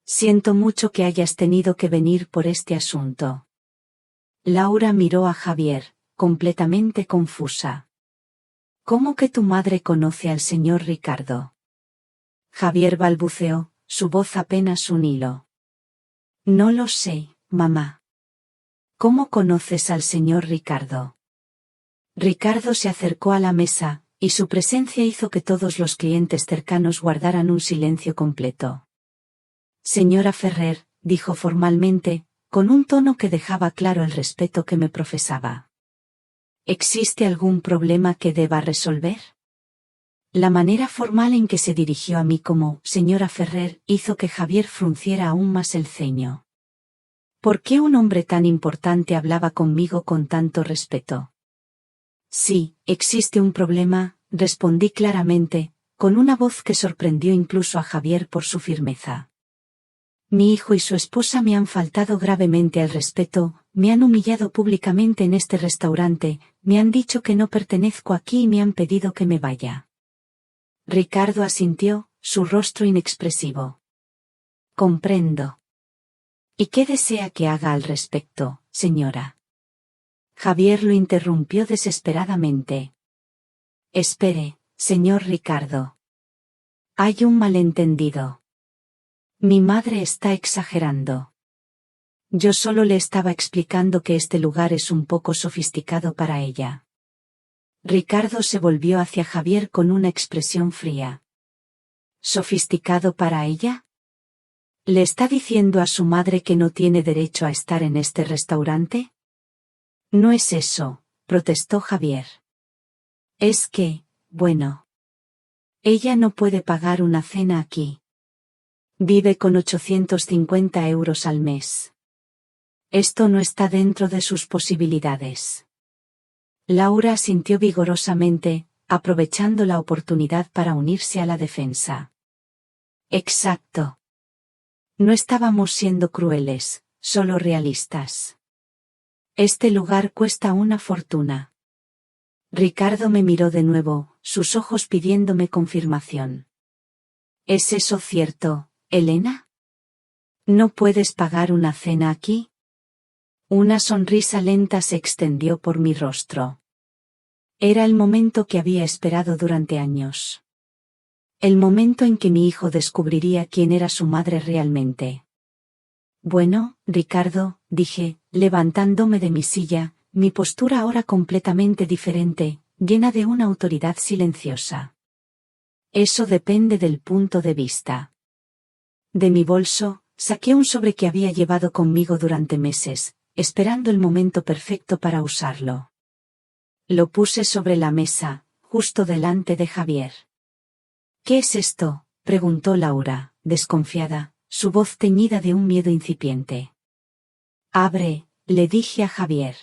Siento mucho que hayas tenido que venir por este asunto. Laura miró a Javier, completamente confusa. ¿Cómo que tu madre conoce al señor Ricardo? Javier balbuceó, su voz apenas un hilo. No lo sé, mamá. ¿Cómo conoces al señor Ricardo? Ricardo se acercó a la mesa, y su presencia hizo que todos los clientes cercanos guardaran un silencio completo. Señora Ferrer, dijo formalmente, con un tono que dejaba claro el respeto que me profesaba. ¿Existe algún problema que deba resolver? La manera formal en que se dirigió a mí como señora Ferrer hizo que Javier frunciera aún más el ceño. ¿Por qué un hombre tan importante hablaba conmigo con tanto respeto? Sí, existe un problema, respondí claramente, con una voz que sorprendió incluso a Javier por su firmeza. Mi hijo y su esposa me han faltado gravemente al respeto, me han humillado públicamente en este restaurante, me han dicho que no pertenezco aquí y me han pedido que me vaya. Ricardo asintió, su rostro inexpresivo. Comprendo. ¿Y qué desea que haga al respecto, señora? Javier lo interrumpió desesperadamente. Espere, señor Ricardo. Hay un malentendido. Mi madre está exagerando. Yo solo le estaba explicando que este lugar es un poco sofisticado para ella. Ricardo se volvió hacia Javier con una expresión fría. ¿Sofisticado para ella? ¿Le está diciendo a su madre que no tiene derecho a estar en este restaurante? No es eso, protestó Javier. Es que, bueno. Ella no puede pagar una cena aquí. Vive con 850 euros al mes. Esto no está dentro de sus posibilidades. Laura asintió vigorosamente, aprovechando la oportunidad para unirse a la defensa. Exacto. No estábamos siendo crueles, solo realistas. Este lugar cuesta una fortuna. Ricardo me miró de nuevo, sus ojos pidiéndome confirmación. ¿Es eso cierto, Elena? ¿No puedes pagar una cena aquí? Una sonrisa lenta se extendió por mi rostro. Era el momento que había esperado durante años. El momento en que mi hijo descubriría quién era su madre realmente. Bueno, Ricardo, dije, levantándome de mi silla, mi postura ahora completamente diferente, llena de una autoridad silenciosa. Eso depende del punto de vista. De mi bolso, saqué un sobre que había llevado conmigo durante meses, esperando el momento perfecto para usarlo. Lo puse sobre la mesa, justo delante de Javier. ¿Qué es esto?, preguntó Laura, desconfiada, su voz teñida de un miedo incipiente. Abre, le dije a Javier.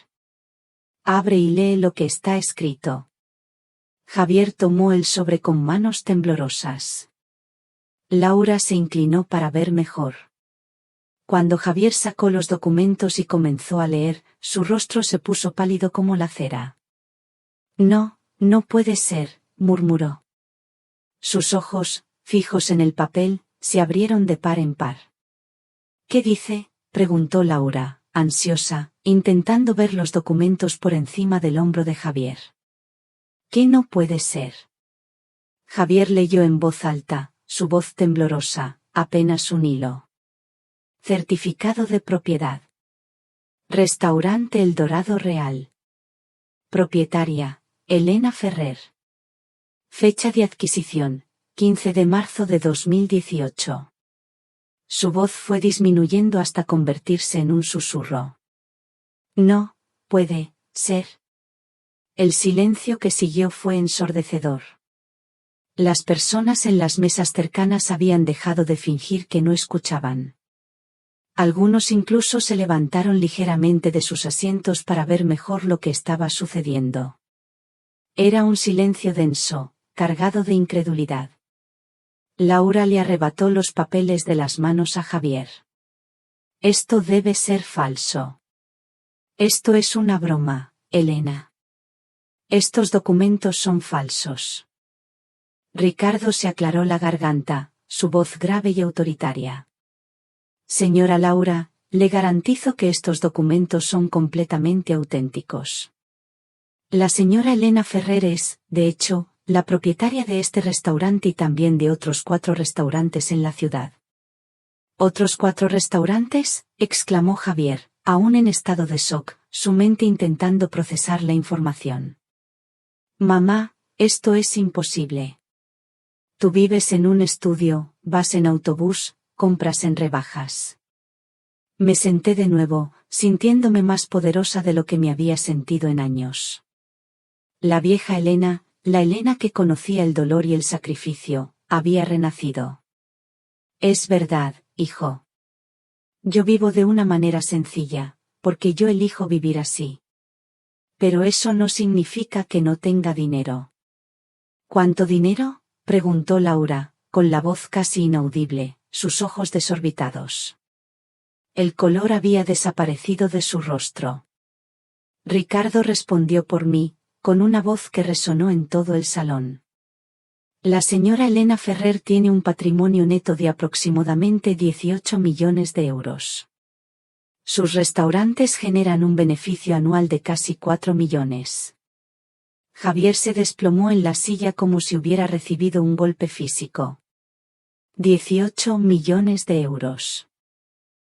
Abre y lee lo que está escrito. Javier tomó el sobre con manos temblorosas. Laura se inclinó para ver mejor. Cuando Javier sacó los documentos y comenzó a leer, su rostro se puso pálido como la cera. No, no puede ser, murmuró. Sus ojos, fijos en el papel, se abrieron de par en par. ¿Qué dice?, preguntó Laura, ansiosa, intentando ver los documentos por encima del hombro de Javier. ¿Qué no puede ser? Javier leyó en voz alta, su voz temblorosa, apenas un hilo. Certificado de propiedad. Restaurante El Dorado Real. Propietaria, Elena Ferrer. Fecha de adquisición, 15 de marzo de 2018. Su voz fue disminuyendo hasta convertirse en un susurro. No, puede ser. El silencio que siguió fue ensordecedor. Las personas en las mesas cercanas habían dejado de fingir que no escuchaban. Algunos incluso se levantaron ligeramente de sus asientos para ver mejor lo que estaba sucediendo. Era un silencio denso, cargado de incredulidad. Laura le arrebató los papeles de las manos a Javier. Esto debe ser falso. Esto es una broma, Elena. Estos documentos son falsos. Ricardo se aclaró la garganta, su voz grave y autoritaria. Señora Laura, le garantizo que estos documentos son completamente auténticos. La señora Elena Ferrer es, de hecho, la propietaria de este restaurante y también de otros 4 restaurantes en la ciudad. ¿Otros 4 restaurantes?, exclamó Javier, aún en estado de shock, su mente intentando procesar la información. Mamá, esto es imposible. Tú vives en un estudio, vas en autobús, compras en rebajas. Me senté de nuevo, sintiéndome más poderosa de lo que me había sentido en años. La vieja Elena, la Elena que conocía el dolor y el sacrificio, había renacido. Es verdad, hijo. Yo vivo de una manera sencilla, porque yo elijo vivir así. Pero eso no significa que no tenga dinero. ¿Cuánto dinero?, preguntó Laura, con la voz casi inaudible, sus ojos desorbitados. El color había desaparecido de su rostro. Ricardo respondió por mí, con una voz que resonó en todo el salón. La señora Elena Ferrer tiene un patrimonio neto de aproximadamente 18 millones de euros. Sus restaurantes generan un beneficio anual de casi 4 millones. Javier se desplomó en la silla como si hubiera recibido un golpe físico. 18 millones de euros.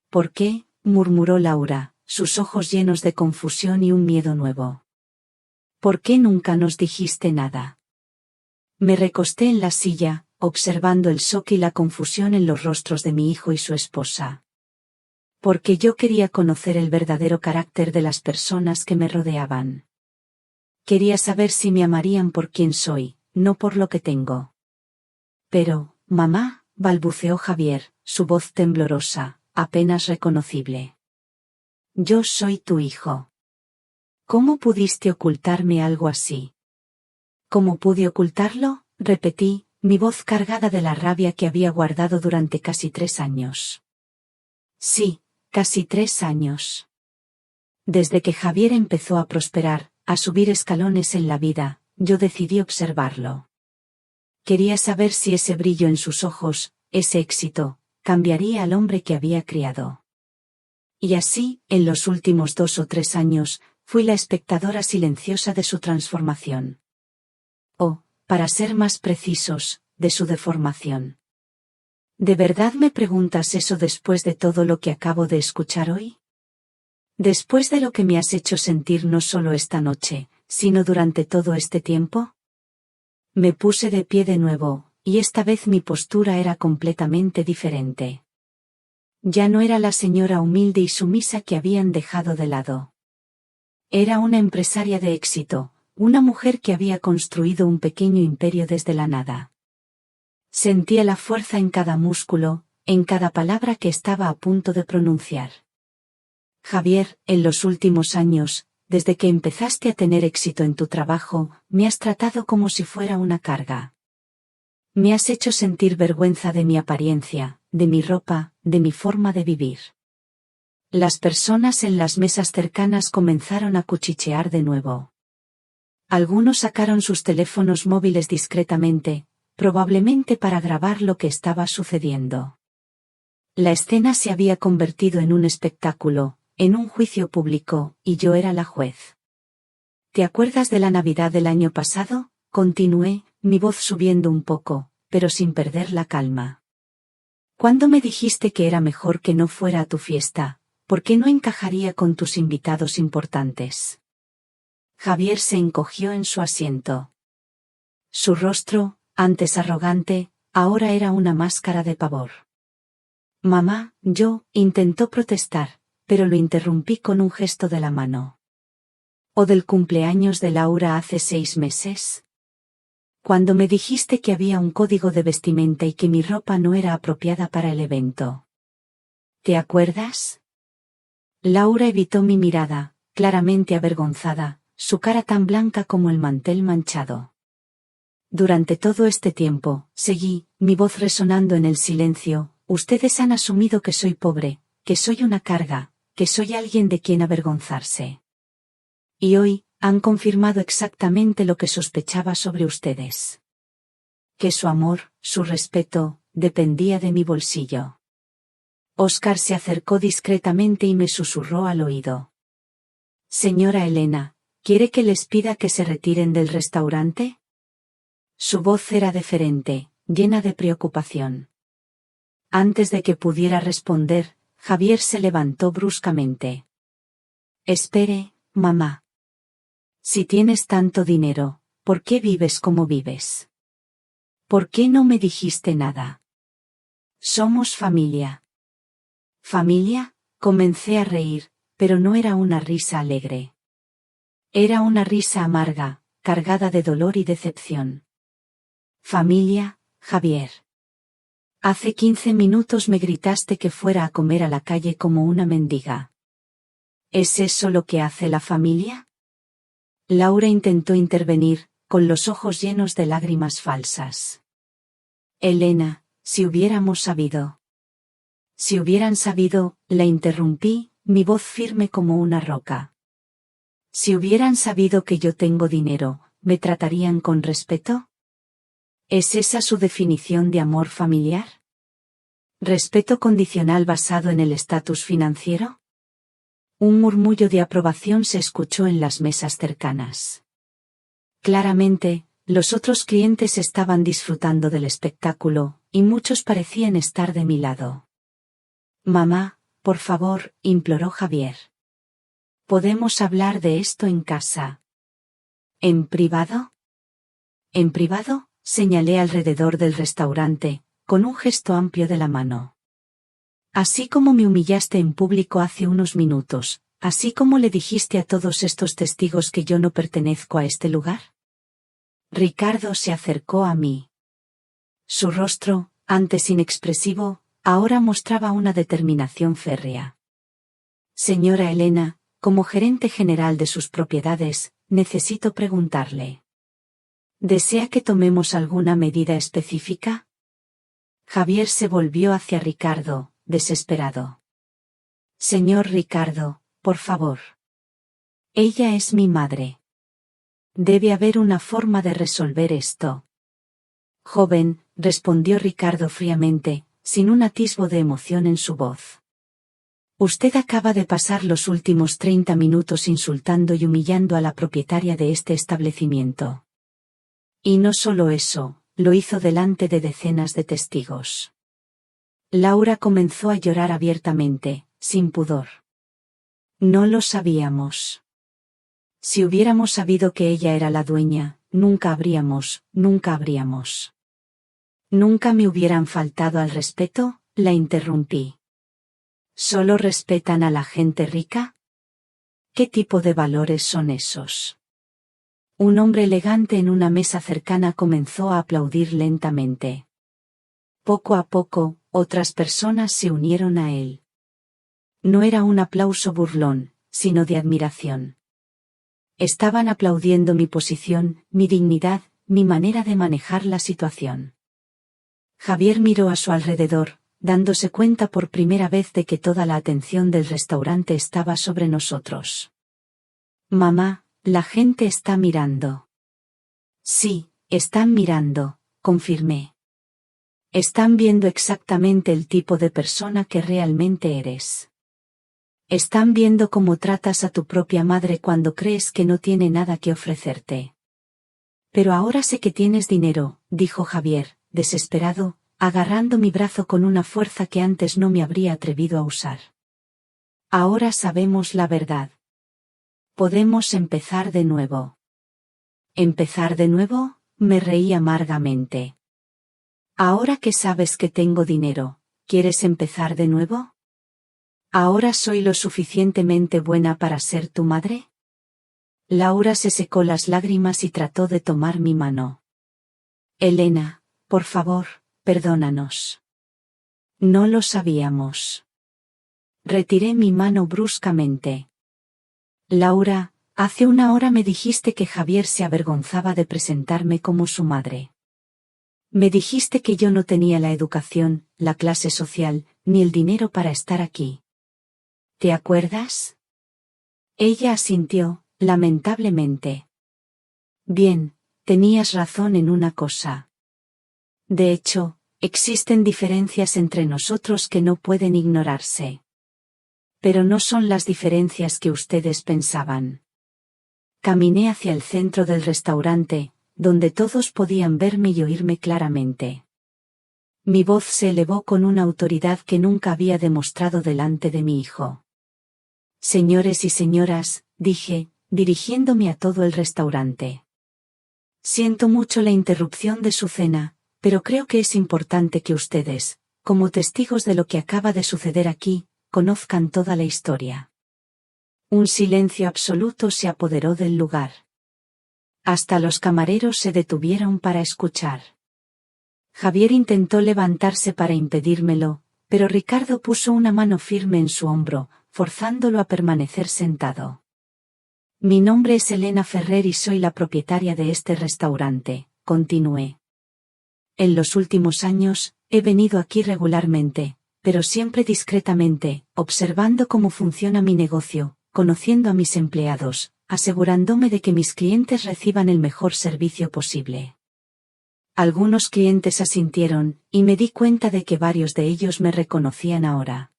¿Por qué?, murmuró Laura, sus ojos llenos de confusión y un miedo nuevo. ¿Por qué nunca nos dijiste nada? Me recosté en la silla, observando el shock y la confusión en los rostros de mi hijo y su esposa. Porque yo quería conocer el verdadero carácter de las personas que me rodeaban. Quería saber si me amarían por quien soy, no por lo que tengo. Pero, mamá, balbuceó Javier, su voz temblorosa, apenas reconocible. Yo soy tu hijo. ¿Cómo pudiste ocultarme algo así? ¿Cómo pude ocultarlo? Repetí, mi voz cargada de la rabia que había guardado durante casi 3 años. Sí, casi 3 años. Desde que Javier empezó a prosperar, a subir escalones en la vida, yo decidí observarlo. Quería saber si ese brillo en sus ojos, ese éxito, cambiaría al hombre que había criado. Y así, en los últimos 2 o 3 años, fui la espectadora silenciosa de su transformación. O, para ser más precisos, de su deformación. ¿De verdad me preguntas eso después de todo lo que acabo de escuchar hoy? ¿Después de lo que me has hecho sentir no solo esta noche, sino durante todo este tiempo? Me puse de pie de nuevo, y esta vez mi postura era completamente diferente. Ya no era la señora humilde y sumisa que habían dejado de lado. Era una empresaria de éxito, una mujer que había construido un pequeño imperio desde la nada. Sentía la fuerza en cada músculo, en cada palabra que estaba a punto de pronunciar. Javier, en los últimos años, desde que empezaste a tener éxito en tu trabajo, me has tratado como si fuera una carga. Me has hecho sentir vergüenza de mi apariencia, de mi ropa, de mi forma de vivir. Las personas en las mesas cercanas comenzaron a cuchichear de nuevo. Algunos sacaron sus teléfonos móviles discretamente, probablemente para grabar lo que estaba sucediendo. La escena se había convertido en un espectáculo, en un juicio público, y yo era la juez. ¿Te acuerdas de la Navidad del año pasado? Continué, mi voz subiendo un poco, pero sin perder la calma. ¿Cuándo me dijiste que era mejor que no fuera a tu fiesta, porque no encajaría con tus invitados importantes? Javier se encogió en su asiento. Su rostro, antes arrogante, ahora era una máscara de pavor. Mamá, intentó protestar, pero lo interrumpí con un gesto de la mano. ¿O del cumpleaños de Laura hace 6 meses? Cuando me dijiste que había un código de vestimenta y que mi ropa no era apropiada para el evento. ¿Te acuerdas? Laura evitó mi mirada, claramente avergonzada, su cara tan blanca como el mantel manchado. Durante todo este tiempo, seguí, mi voz resonando en el silencio, ustedes han asumido que soy pobre, que soy una carga, que soy alguien de quien avergonzarse. Y hoy, han confirmado exactamente lo que sospechaba sobre ustedes. Que su amor, su respeto, dependía de mi bolsillo. Oscar se acercó discretamente y me susurró al oído. Señora Elena, ¿quiere que les pida que se retiren del restaurante? Su voz era deferente, llena de preocupación. Antes de que pudiera responder, Javier se levantó bruscamente. Espere, mamá. Si tienes tanto dinero, ¿por qué vives como vives? ¿Por qué no me dijiste nada? Somos familia. ¿Familia? Comencé a reír, pero no era una risa alegre. Era una risa amarga, cargada de dolor y decepción. Familia, Javier. Hace 15 minutos me gritaste que fuera a comer a la calle como una mendiga. ¿Es eso lo que hace la familia? Laura intentó intervenir, con los ojos llenos de lágrimas falsas. Elena, si hubiéramos sabido. Si hubieran sabido, la interrumpí, mi voz firme como una roca. Si hubieran sabido que yo tengo dinero, ¿me tratarían con respeto? ¿Es esa su definición de amor familiar? ¿Respeto condicional basado en el estatus financiero? Un murmullo de aprobación se escuchó en las mesas cercanas. Claramente, los otros clientes estaban disfrutando del espectáculo, y muchos parecían estar de mi lado. Mamá, por favor, imploró Javier. ¿Podemos hablar de esto en casa? ¿En privado? ¿En privado? señalé alrededor del restaurante, con un gesto amplio de la mano. Así como me humillaste en público hace unos minutos, así como le dijiste a todos estos testigos que yo no pertenezco a este lugar. Ricardo se acercó a mí. Su rostro, antes inexpresivo, ahora mostraba una determinación férrea. Señora Elena, como gerente general de sus propiedades, necesito preguntarle. ¿Desea que tomemos alguna medida específica? Javier se volvió hacia Ricardo, desesperado. Señor Ricardo, por favor. Ella es mi madre. Debe haber una forma de resolver esto. Joven, respondió Ricardo fríamente, sin un atisbo de emoción en su voz. Usted acaba de pasar los últimos 30 minutos insultando y humillando a la propietaria de este establecimiento. Y no solo eso, lo hizo delante de decenas de testigos. Laura comenzó a llorar abiertamente, sin pudor. No lo sabíamos. Si hubiéramos sabido que ella era la dueña, nunca habríamos. ¿Nunca me hubieran faltado al respeto?, la interrumpí. ¿Solo respetan a la gente rica? ¿Qué tipo de valores son esos? Un hombre elegante en una mesa cercana comenzó a aplaudir lentamente. Poco a poco, otras personas se unieron a él. No era un aplauso burlón, sino de admiración. Estaban aplaudiendo mi posición, mi dignidad, mi manera de manejar la situación. Javier miró a su alrededor, dándose cuenta por primera vez de que toda la atención del restaurante estaba sobre nosotros. Mamá, la gente está mirando. Sí, están mirando, confirmé. Están viendo exactamente el tipo de persona que realmente eres. Están viendo cómo tratas a tu propia madre cuando crees que no tiene nada que ofrecerte. Pero ahora sé que tienes dinero, dijo Javier, desesperado, agarrando mi brazo con una fuerza que antes no me habría atrevido a usar. Ahora sabemos la verdad. Podemos empezar de nuevo. ¿Empezar de nuevo?, me reí amargamente. Ahora que sabes que tengo dinero, ¿quieres empezar de nuevo? ¿Ahora soy lo suficientemente buena para ser tu madre? Laura se secó las lágrimas y trató de tomar mi mano. Elena, por favor, perdónanos. No lo sabíamos. Retiré mi mano bruscamente. Laura, hace una hora me dijiste que Javier se avergonzaba de presentarme como su madre. Me dijiste que yo no tenía la educación, la clase social, ni el dinero para estar aquí. ¿Te acuerdas? Ella asintió, lamentablemente. Bien, tenías razón en una cosa. De hecho, existen diferencias entre nosotros que no pueden ignorarse. Pero no son las diferencias que ustedes pensaban. Caminé hacia el centro del restaurante, donde todos podían verme y oírme claramente. Mi voz se elevó con una autoridad que nunca había demostrado delante de mi hijo. Señores y señoras, dije, dirigiéndome a todo el restaurante. Siento mucho la interrupción de su cena, pero creo que es importante que ustedes, como testigos de lo que acaba de suceder aquí, conozcan toda la historia. Un silencio absoluto se apoderó del lugar. Hasta los camareros se detuvieron para escuchar. Javier intentó levantarse para impedírmelo, pero Ricardo puso una mano firme en su hombro, forzándolo a permanecer sentado. Mi nombre es Elena Ferrer y soy la propietaria de este restaurante, continué. En los últimos años, he venido aquí regularmente, pero siempre discretamente, observando cómo funciona mi negocio, conociendo a mis empleados, asegurándome de que mis clientes reciban el mejor servicio posible. Algunos clientes asintieron, y me di cuenta de que varios de ellos me reconocían ahora.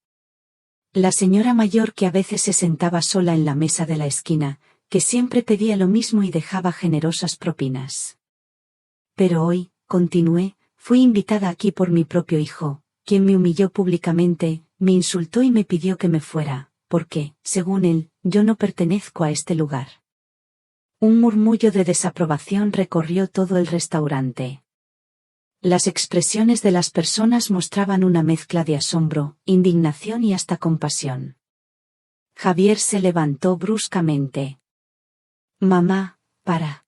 La señora mayor que a veces se sentaba sola en la mesa de la esquina, que siempre pedía lo mismo y dejaba generosas propinas. Pero hoy, continué, fui invitada aquí por mi propio hijo, quien me humilló públicamente, me insultó y me pidió que me fuera, porque, según él, yo no pertenezco a este lugar. Un murmullo de desaprobación recorrió todo el restaurante. Las expresiones de las personas mostraban una mezcla de asombro, indignación y hasta compasión. Javier se levantó bruscamente. Mamá, para.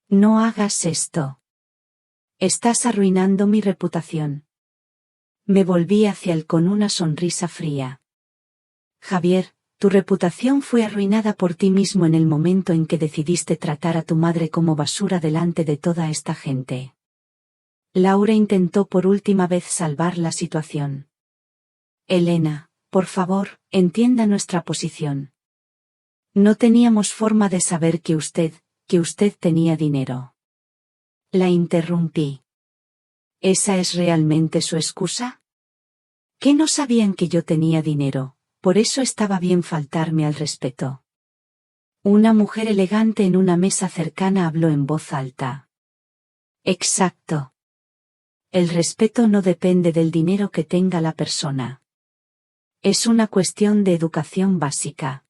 No hagas esto. Estás arruinando mi reputación. Me volví hacia él con una sonrisa fría. Javier, tu reputación fue arruinada por ti mismo en el momento en que decidiste tratar a tu madre como basura delante de toda esta gente. Laura intentó por última vez salvar la situación. Elena, por favor, entienda nuestra posición. No teníamos forma de saber que usted tenía dinero. La interrumpí. ¿Esa es realmente su excusa? ¿Que no sabían que yo tenía dinero? Por eso estaba bien faltarme al respeto. Una mujer elegante en una mesa cercana habló en voz alta. Exacto. El respeto no depende del dinero que tenga la persona. Es una cuestión de educación básica.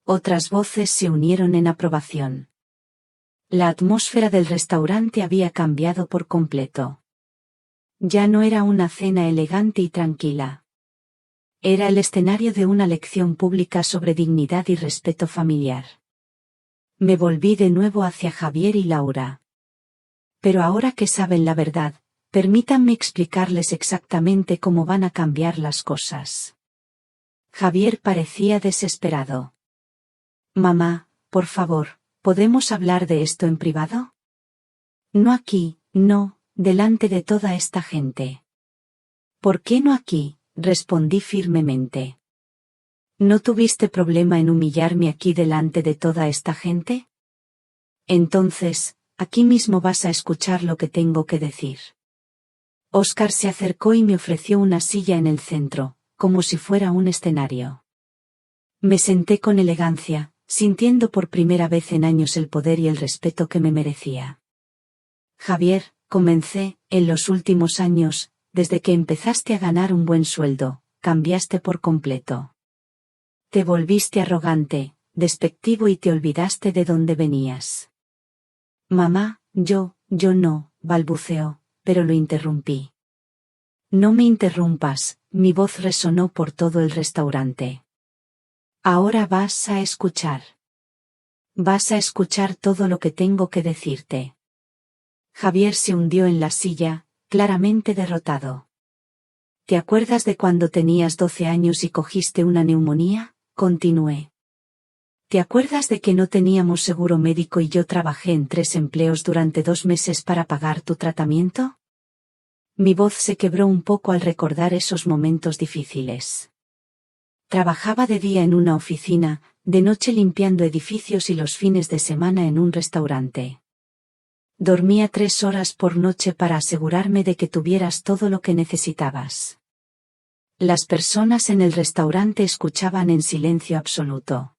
Otras voces se unieron en aprobación. La atmósfera del restaurante había cambiado por completo. Ya no era una cena elegante y tranquila. Era el escenario de una lección pública sobre dignidad y respeto familiar. Me volví de nuevo hacia Javier y Laura. Pero ahora que saben la verdad, permítanme explicarles exactamente cómo van a cambiar las cosas. Javier parecía desesperado. Mamá, por favor, ¿podemos hablar de esto en privado? No aquí, no, delante de toda esta gente. ¿Por qué no aquí? Respondí firmemente. ¿No tuviste problema en humillarme aquí delante de toda esta gente? Entonces, aquí mismo vas a escuchar lo que tengo que decir. Óscar se acercó y me ofreció una silla en el centro, como si fuera un escenario. Me senté con elegancia, sintiendo por primera vez en años el poder y el respeto que me merecía. Javier, comencé, en los últimos años, desde que empezaste a ganar un buen sueldo, cambiaste por completo. Te volviste arrogante, despectivo y te olvidaste de dónde venías. Mamá, yo no, balbuceó, pero lo interrumpí. No me interrumpas, mi voz resonó por todo el restaurante. Ahora vas a escuchar. Vas a escuchar todo lo que tengo que decirte. Javier se hundió en la silla, claramente derrotado. ¿Te acuerdas de cuando tenías 12 años y cogiste una neumonía? Continué. ¿Te acuerdas de que no teníamos seguro médico y yo trabajé en 3 empleos durante 2 meses para pagar tu tratamiento? Mi voz se quebró un poco al recordar esos momentos difíciles. Trabajaba de día en una oficina, de noche limpiando edificios y los fines de semana en un restaurante. Dormía 3 horas por noche para asegurarme de que tuvieras todo lo que necesitabas. Las personas en el restaurante escuchaban en silencio absoluto.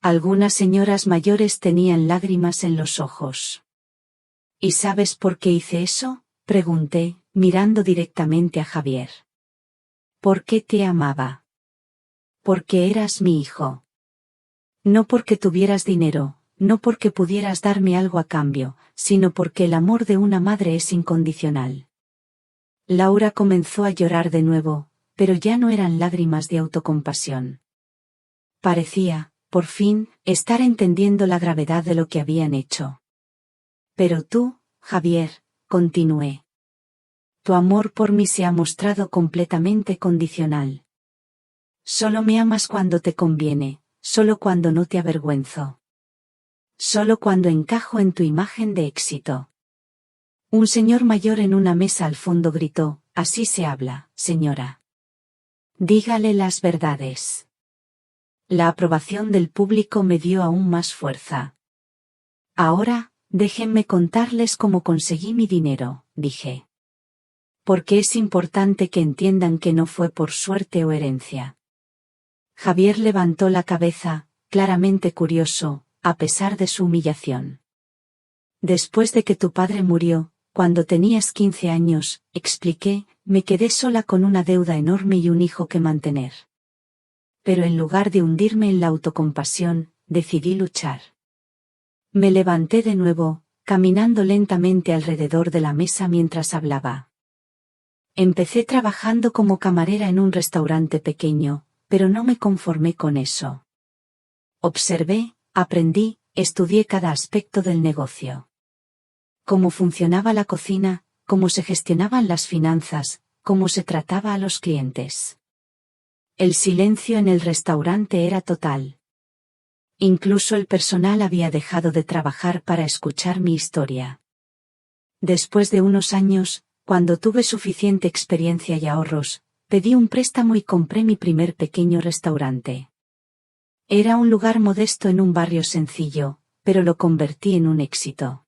Algunas señoras mayores tenían lágrimas en los ojos. ¿Y sabes por qué hice eso? Pregunté, mirando directamente a Javier. Porque te amaba. Porque eras mi hijo. No porque tuvieras dinero, no porque pudieras darme algo a cambio, sino porque el amor de una madre es incondicional. Laura comenzó a llorar de nuevo, pero ya no eran lágrimas de autocompasión. Parecía, por fin, estar entendiendo la gravedad de lo que habían hecho. Pero tú, Javier, continué. Tu amor por mí se ha mostrado completamente condicional. Solo me amas cuando te conviene, solo cuando no te avergüenzo. Solo cuando encajo en tu imagen de éxito. Un señor mayor en una mesa al fondo gritó, así se habla, señora. Dígale las verdades. La aprobación del público me dio aún más fuerza. Ahora, déjenme contarles cómo conseguí mi dinero, dije. Porque es importante que entiendan que no fue por suerte o herencia. Javier levantó la cabeza, claramente curioso, a pesar de su humillación. Después de que tu padre murió, cuando tenías 15 años, expliqué, me quedé sola con una deuda enorme y un hijo que mantener. Pero en lugar de hundirme en la autocompasión, decidí luchar. Me levanté de nuevo, caminando lentamente alrededor de la mesa mientras hablaba. Empecé trabajando como camarera en un restaurante pequeño, pero no me conformé con eso. Observé, aprendí, estudié cada aspecto del negocio. Cómo funcionaba la cocina, cómo se gestionaban las finanzas, cómo se trataba a los clientes. El silencio en el restaurante era total. Incluso el personal había dejado de trabajar para escuchar mi historia. Después de unos años, cuando tuve suficiente experiencia y ahorros, pedí un préstamo y compré mi primer pequeño restaurante. Era un lugar modesto en un barrio sencillo, pero lo convertí en un éxito.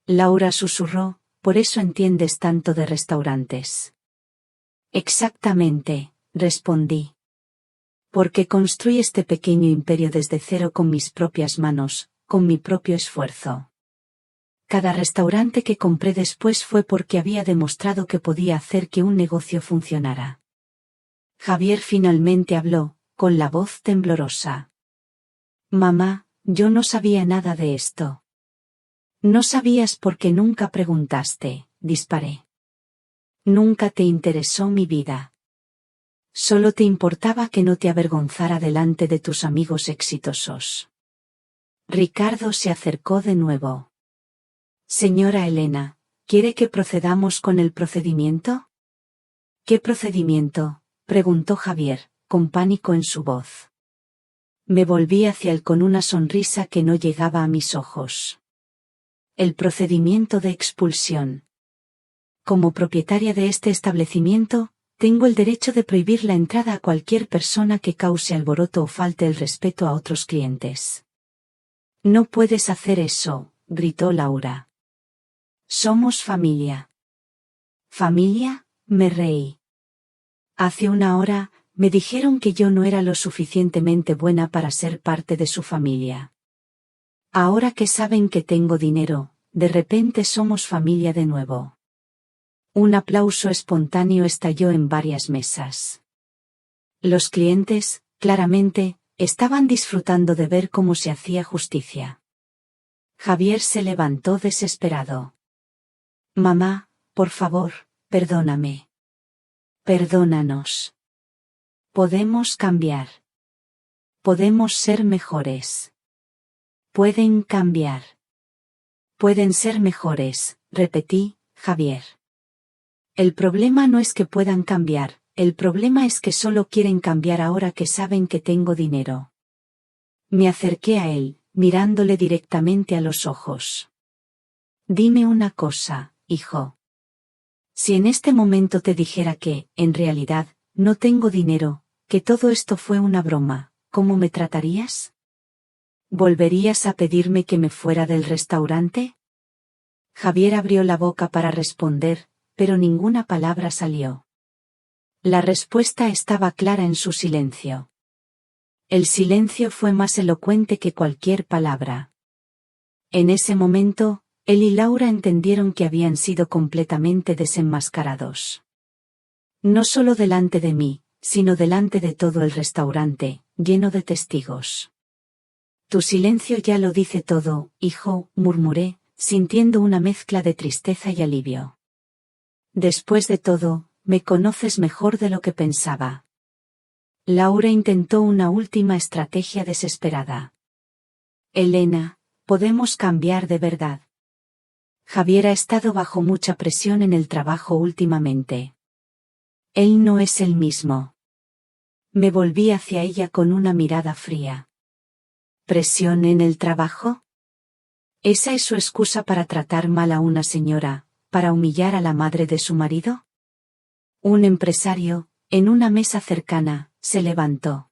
Laura susurró, ¿por eso entiendes tanto de restaurantes? Exactamente, respondí. Porque construí este pequeño imperio desde cero con mis propias manos, con mi propio esfuerzo. Cada restaurante que compré después fue porque había demostrado que podía hacer que un negocio funcionara. Javier finalmente habló, con la voz temblorosa. Mamá, yo no sabía nada de esto. No sabías porque nunca preguntaste, disparé. Nunca te interesó mi vida. Solo te importaba que no te avergonzara delante de tus amigos exitosos. Ricardo se acercó de nuevo. Señora Elena, ¿quiere que procedamos con el procedimiento? ¿Qué procedimiento?, preguntó Javier, con pánico en su voz. Me volví hacia él con una sonrisa que no llegaba a mis ojos. El procedimiento de expulsión. Como propietaria de este establecimiento, tengo el derecho de prohibir la entrada a cualquier persona que cause alboroto o falte el respeto a otros clientes. No puedes hacer eso, gritó Laura. Somos familia. ¿Familia?, me reí. Hace una hora, me dijeron que yo no era lo suficientemente buena para ser parte de su familia. Ahora que saben que tengo dinero, de repente somos familia de nuevo. Un aplauso espontáneo estalló en varias mesas. Los clientes, claramente, estaban disfrutando de ver cómo se hacía justicia. Javier se levantó desesperado. Mamá, por favor, perdóname. Perdónanos. Podemos cambiar. Podemos ser mejores. Pueden cambiar. Pueden ser mejores, repetí, Javier. El problema no es que puedan cambiar, el problema es que solo quieren cambiar ahora que saben que tengo dinero. Me acerqué a él, mirándole directamente a los ojos. Dime una cosa, hijo. Si en este momento te dijera que, en realidad, no tengo dinero, que todo esto fue una broma, ¿cómo me tratarías? ¿Volverías a pedirme que me fuera del restaurante? Javier abrió la boca para responder, pero ninguna palabra salió. La respuesta estaba clara en su silencio. El silencio fue más elocuente que cualquier palabra. En ese momento, él y Laura entendieron que habían sido completamente desenmascarados. No solo delante de mí, sino delante de todo el restaurante, lleno de testigos. Tu silencio ya lo dice todo, hijo, murmuré, sintiendo una mezcla de tristeza y alivio. Después de todo, me conoces mejor de lo que pensaba. Laura intentó una última estrategia desesperada. Elena, podemos cambiar de verdad. Javier ha estado bajo mucha presión en el trabajo últimamente. Él no es el mismo. Me volví hacia ella con una mirada fría. ¿Presión en el trabajo? ¿Esa es su excusa para tratar mal a una señora, para humillar a la madre de su marido? Un empresario, en una mesa cercana, se levantó.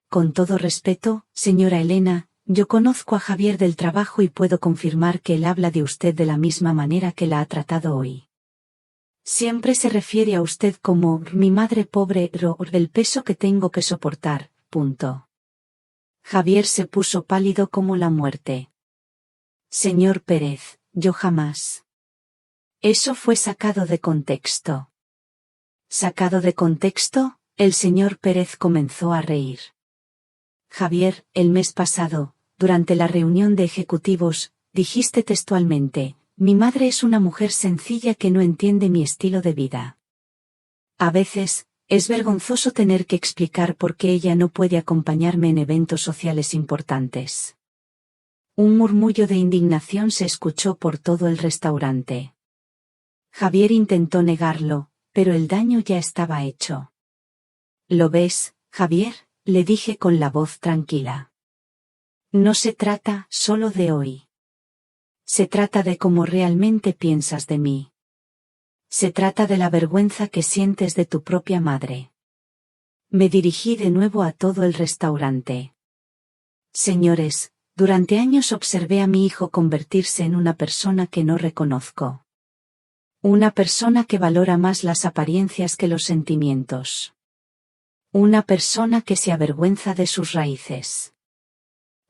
Con todo respeto, señora Elena, yo conozco a Javier del trabajo y puedo confirmar que él habla de usted de la misma manera que la ha tratado hoy. Siempre se refiere a usted como mi madre pobre, el peso que tengo que soportar, punto. Javier se puso pálido como la muerte. Señor Pérez, yo jamás. Eso fue sacado de contexto. ¿Sacado de contexto? El señor Pérez comenzó a reír. Javier, el mes pasado, durante la reunión de ejecutivos, dijiste textualmente, mi madre es una mujer sencilla que no entiende mi estilo de vida. A veces, es vergonzoso tener que explicar por qué ella no puede acompañarme en eventos sociales importantes. Un murmullo de indignación se escuchó por todo el restaurante. Javier intentó negarlo, pero el daño ya estaba hecho. ¿Lo ves, Javier?, le dije con la voz tranquila. No se trata solo de hoy. Se trata de cómo realmente piensas de mí. Se trata de la vergüenza que sientes de tu propia madre. Me dirigí de nuevo a todo el restaurante. Señores, durante años observé a mi hijo convertirse en una persona que no reconozco. Una persona que valora más las apariencias que los sentimientos. Una persona que se avergüenza de sus raíces.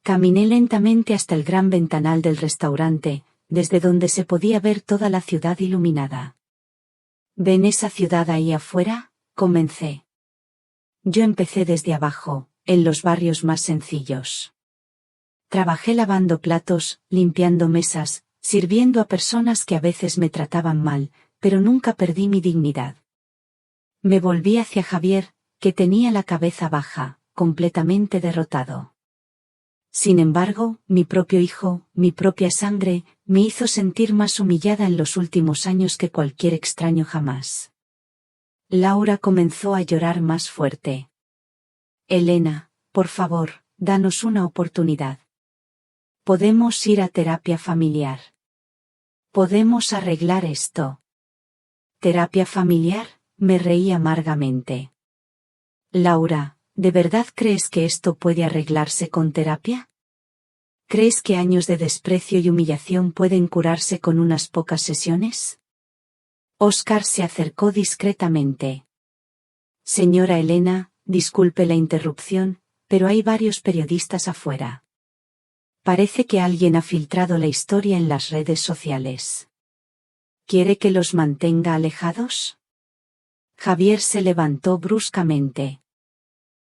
Caminé lentamente hasta el gran ventanal del restaurante, desde donde se podía ver toda la ciudad iluminada. ¿Ven esa ciudad ahí afuera?, comencé. Yo empecé desde abajo, en los barrios más sencillos. Trabajé lavando platos, limpiando mesas, sirviendo a personas que a veces me trataban mal, pero nunca perdí mi dignidad. Me volví hacia Javier, que tenía la cabeza baja, completamente derrotado. Sin embargo, mi propio hijo, mi propia sangre, me hizo sentir más humillada en los últimos años que cualquier extraño jamás. Laura comenzó a llorar más fuerte. Elena, por favor, danos una oportunidad. Podemos ir a terapia familiar. Podemos arreglar esto. ¿Terapia familiar?, me reí amargamente. Laura, ¿de verdad crees que esto puede arreglarse con terapia? ¿Crees que años de desprecio y humillación pueden curarse con unas pocas sesiones? Óscar se acercó discretamente. Señora Elena, disculpe la interrupción, pero hay varios periodistas afuera. Parece que alguien ha filtrado la historia en las redes sociales. ¿Quiere que los mantenga alejados? Javier se levantó bruscamente.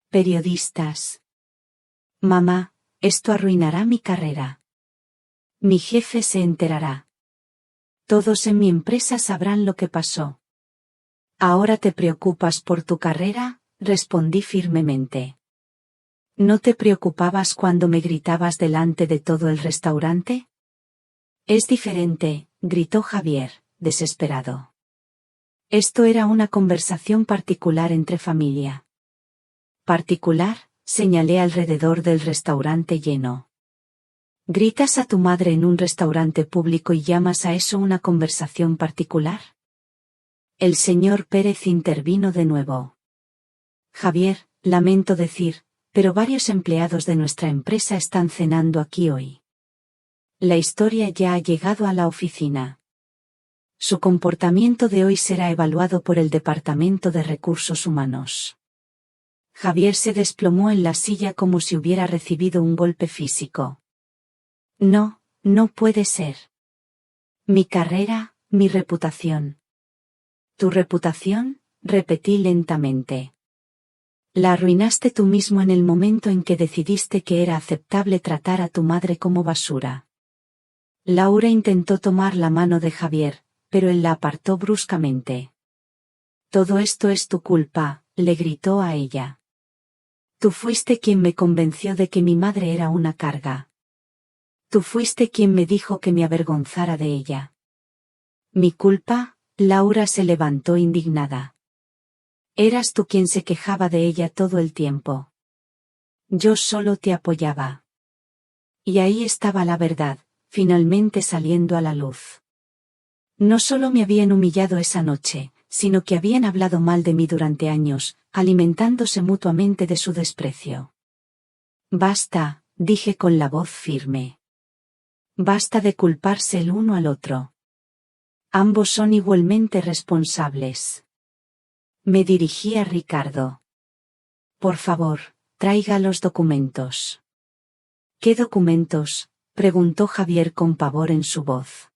Periodistas. Mamá, esto arruinará mi carrera. Mi jefe se enterará. Todos en mi empresa sabrán lo que pasó. ¿Ahora te preocupas por tu carrera?, respondí firmemente. ¿No te preocupabas cuando me gritabas delante de todo el restaurante? Es diferente, gritó Javier, desesperado. Esto era una conversación particular entre familia. ¿Particular?, señalé alrededor del restaurante lleno. ¿Gritas a tu madre en un restaurante público y llamas a eso una conversación particular? El señor Pérez intervino de nuevo. Javier, lamento decir, pero varios empleados de nuestra empresa están cenando aquí hoy. La historia ya ha llegado a la oficina. Su comportamiento de hoy será evaluado por el Departamento de Recursos Humanos. Javier se desplomó en la silla como si hubiera recibido un golpe físico. No, no puede ser. Mi carrera, mi reputación. ¿Tu reputación?, repetí lentamente. La arruinaste tú mismo en el momento en que decidiste que era aceptable tratar a tu madre como basura. Laura intentó tomar la mano de Javier, pero él la apartó bruscamente. Todo esto es tu culpa, le gritó a ella. Tú fuiste quien me convenció de que mi madre era una carga. Tú fuiste quien me dijo que me avergonzara de ella. ¿Mi culpa?, Laura se levantó indignada. Eras tú quien se quejaba de ella todo el tiempo. Yo solo te apoyaba. Y ahí estaba la verdad, finalmente saliendo a la luz. No solo me habían humillado esa noche, sino que habían hablado mal de mí durante años, alimentándose mutuamente de su desprecio. Basta, dije con la voz firme. Basta de culparse el uno al otro. Ambos son igualmente responsables. Me dirigí a Ricardo. Por favor, traiga los documentos. ¿Qué documentos?, preguntó Javier con pavor en su voz.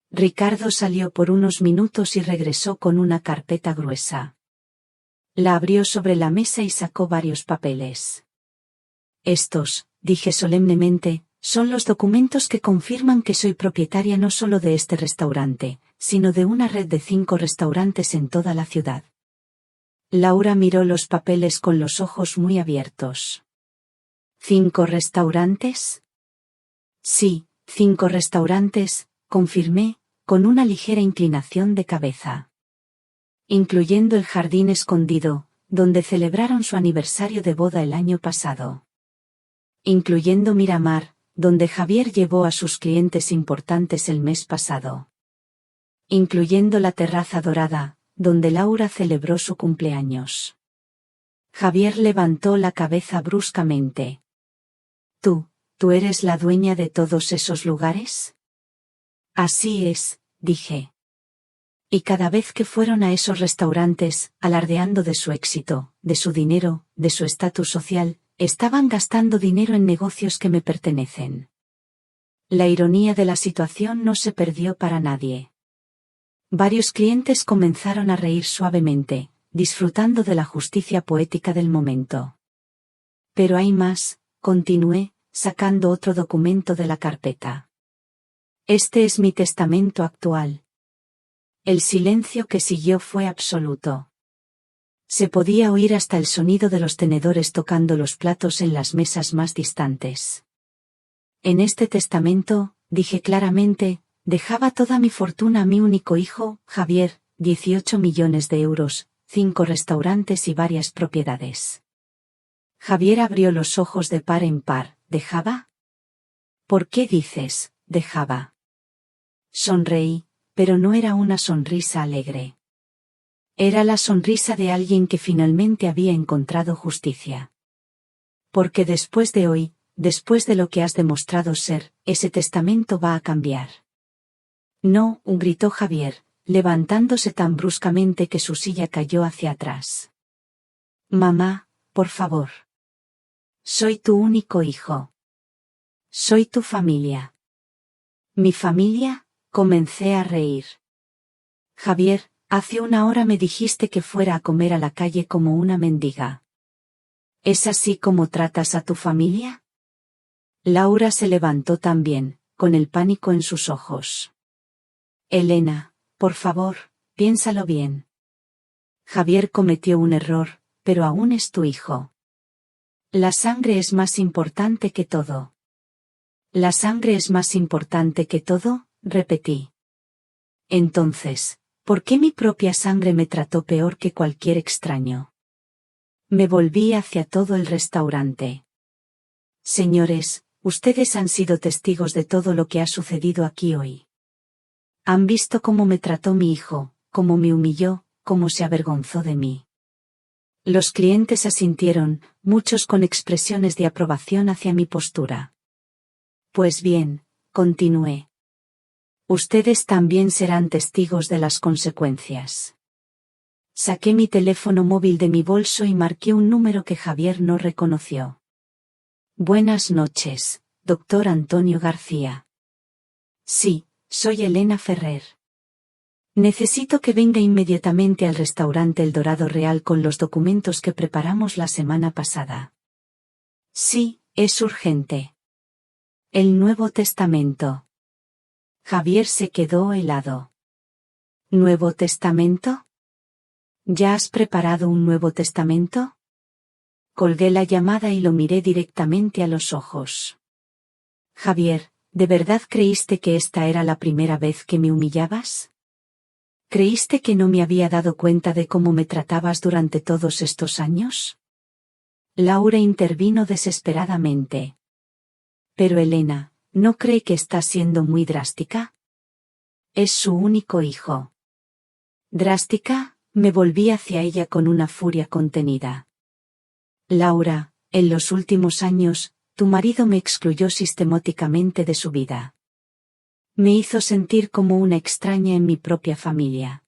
Ricardo salió por unos minutos y regresó con una carpeta gruesa. La abrió sobre la mesa y sacó varios papeles. Estos, dije solemnemente, Son los documentos que confirman que soy propietaria no solo de este restaurante, sino de una red de 5 restaurantes en toda la ciudad. Laura miró los papeles con los ojos muy abiertos. ¿5 restaurantes? Sí, 5 restaurantes, confirmé, con una ligera inclinación de cabeza. Incluyendo el Jardín Escondido, donde celebraron su aniversario de boda el año pasado. Incluyendo Miramar, donde Javier llevó a sus clientes importantes el mes pasado. Incluyendo la Terraza Dorada, donde Laura celebró su cumpleaños. Javier levantó la cabeza bruscamente. ¿Tú eres la dueña de todos esos lugares? Así es, dije. Y cada vez que fueron a esos restaurantes, alardeando de su éxito, de su dinero, de su estatus social, estaban gastando dinero en negocios que me pertenecen. La ironía de la situación no se perdió para nadie. Varios clientes comenzaron a reír suavemente, disfrutando de la justicia poética del momento. Pero hay más, continué, sacando otro documento de la carpeta. Este es mi testamento actual. El silencio que siguió fue absoluto. Se podía oír hasta el sonido de los tenedores tocando los platos en las mesas más distantes. En este testamento, dije claramente, dejaba toda mi fortuna a mi único hijo, Javier, 18 millones de euros, 5 restaurantes y varias propiedades. Javier abrió los ojos de par en par. ¿Dejaba? ¿Por qué dices, dejaba? Sonreí, pero no era una sonrisa alegre. Era la sonrisa de alguien que finalmente había encontrado justicia. Porque después de hoy, después de lo que has demostrado ser, ese testamento va a cambiar. No, gritó Javier, levantándose tan bruscamente que su silla cayó hacia atrás. Mamá, por favor. Soy tu único hijo. Soy tu familia. ¿Mi familia? Comencé a reír. Javier, hace una hora me dijiste que fuera a comer a la calle como una mendiga. ¿Es así como tratas a tu familia? Laura se levantó también, con el pánico en sus ojos. Elena, por favor, piénsalo bien. Javier cometió un error, pero aún es tu hijo. La sangre es más importante que todo. La sangre es más importante que todo, repetí. Entonces, ¿por qué mi propia sangre me trató peor que cualquier extraño? Me volví hacia todo el restaurante. Señores, ustedes han sido testigos de todo lo que ha sucedido aquí hoy. Han visto cómo me trató mi hijo, cómo me humilló, cómo se avergonzó de mí. Los clientes asintieron, muchos con expresiones de aprobación hacia mi postura. Pues bien, continué. Ustedes también serán testigos de las consecuencias. Saqué mi teléfono móvil de mi bolso y marqué un número que Javier no reconoció. Buenas noches, doctor Antonio García. Sí, soy Elena Ferrer. Necesito que venga inmediatamente al restaurante El Dorado Real con los documentos que preparamos la semana pasada. Sí, es urgente. El Nuevo Testamento. Javier se quedó helado. ¿Nuevo Testamento? ¿Ya has preparado un Nuevo Testamento? Colgué la llamada y lo miré directamente a los ojos. Javier, ¿de verdad creíste que esta era la primera vez que me humillabas? ¿Creíste que no me había dado cuenta de cómo me tratabas durante todos estos años? Laura intervino desesperadamente. Pero Elena, ¿no cree que está siendo muy drástica? Es su único hijo. ¿Drástica? Me volví hacia ella con una furia contenida. Laura, en los últimos años, tu marido me excluyó sistemáticamente de su vida. Me hizo sentir como una extraña en mi propia familia.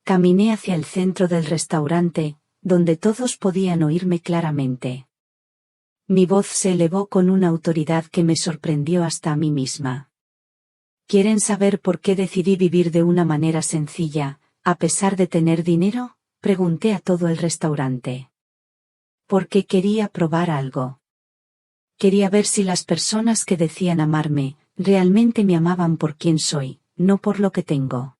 Caminé hacia el centro del restaurante, donde todos podían oírme claramente. Mi voz se elevó con una autoridad que me sorprendió hasta a mí misma. ¿Quieren saber por qué decidí vivir de una manera sencilla, a pesar de tener dinero? Pregunté a todo el restaurante. Porque quería probar algo. Quería ver si las personas que decían amarme, realmente me amaban por quien soy, no por lo que tengo.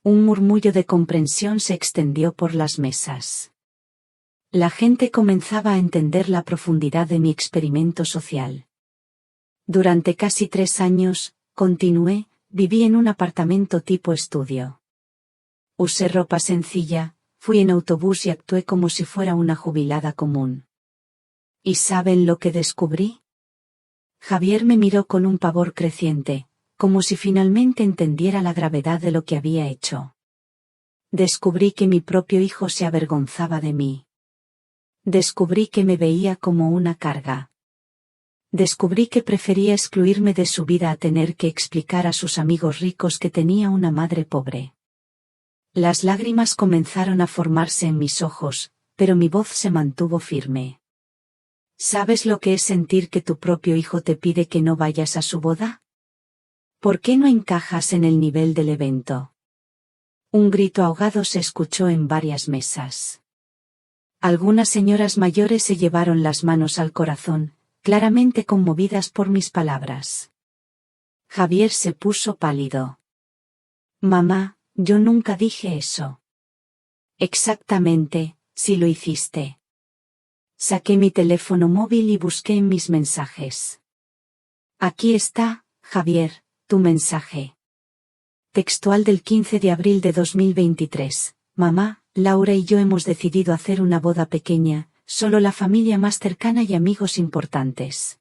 Un murmullo de comprensión se extendió por las mesas. La gente comenzaba a entender la profundidad de mi experimento social. Durante casi 3 años, continué, viví en un apartamento tipo estudio. Usé ropa sencilla, fui en autobús y actué como si fuera una jubilada común. ¿Y saben lo que descubrí? Javier me miró con un pavor creciente, como si finalmente entendiera la gravedad de lo que había hecho. Descubrí que mi propio hijo se avergonzaba de mí. Descubrí que me veía como una carga. Descubrí que prefería excluirme de su vida a tener que explicar a sus amigos ricos que tenía una madre pobre. Las lágrimas comenzaron a formarse en mis ojos, pero mi voz se mantuvo firme. ¿Sabes lo que es sentir que tu propio hijo te pide que no vayas a su boda? ¿Por qué no encajas en el nivel del evento? Un grito ahogado se escuchó en varias mesas. Algunas señoras mayores se llevaron las manos al corazón, claramente conmovidas por mis palabras. Javier se puso pálido. Mamá, yo nunca dije eso. Exactamente, sí lo hiciste. Saqué mi teléfono móvil y busqué en mis mensajes. Aquí está, Javier, tu mensaje. Textual del 15 de abril de 2023. Mamá, Laura y yo hemos decidido hacer una boda pequeña, solo la familia más cercana y amigos importantes.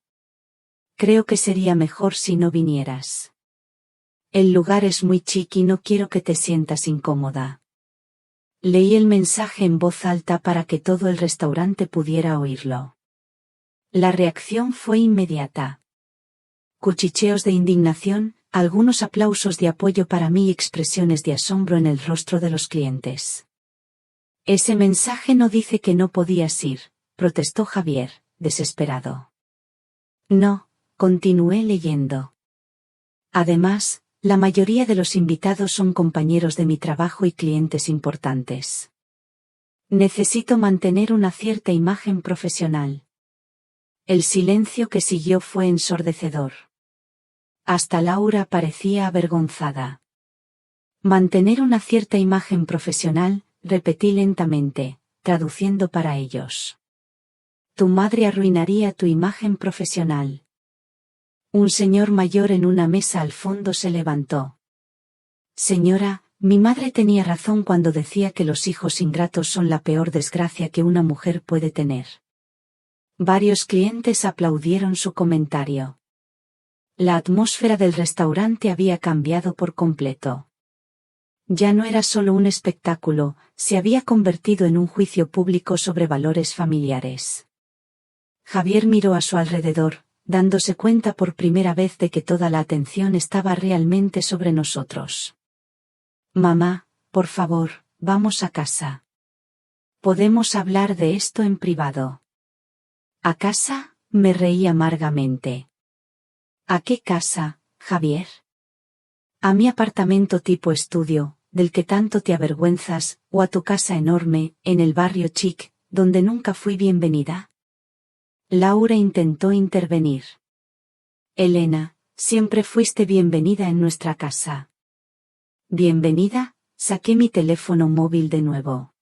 Creo que sería mejor si no vinieras. El lugar es muy chic y no quiero que te sientas incómoda. Leí el mensaje en voz alta para que todo el restaurante pudiera oírlo. La reacción fue inmediata. Cuchicheos de indignación, algunos aplausos de apoyo para mí y expresiones de asombro en el rostro de los clientes. Ese mensaje no dice que no podías ir, protestó Javier, desesperado. No, continué leyendo. Además, la mayoría de los invitados son compañeros de mi trabajo y clientes importantes. Necesito mantener una cierta imagen profesional. El silencio que siguió fue ensordecedor. Hasta Laura parecía avergonzada. Mantener una cierta imagen profesional, repetí lentamente, traduciendo para ellos. Tu madre arruinaría tu imagen profesional. Un señor mayor en una mesa al fondo se levantó. Señora, mi madre tenía razón cuando decía que los hijos ingratos son la peor desgracia que una mujer puede tener. Varios clientes aplaudieron su comentario. La atmósfera del restaurante había cambiado por completo. Ya no era solo un espectáculo, se había convertido en un juicio público sobre valores familiares. Javier miró a su alrededor, dándose cuenta por primera vez de que toda la atención estaba realmente sobre nosotros. Mamá, por favor, vamos a casa. Podemos hablar de esto en privado. ¿A casa? Me reí amargamente. ¿A qué casa, Javier? A mi apartamento tipo estudio, del que tanto te avergüenzas, o a tu casa enorme, en el barrio chic, donde nunca fui bienvenida. Laura intentó intervenir. Elena, siempre fuiste bienvenida en nuestra casa. ¿Bienvenida? Saqué mi teléfono móvil de nuevo.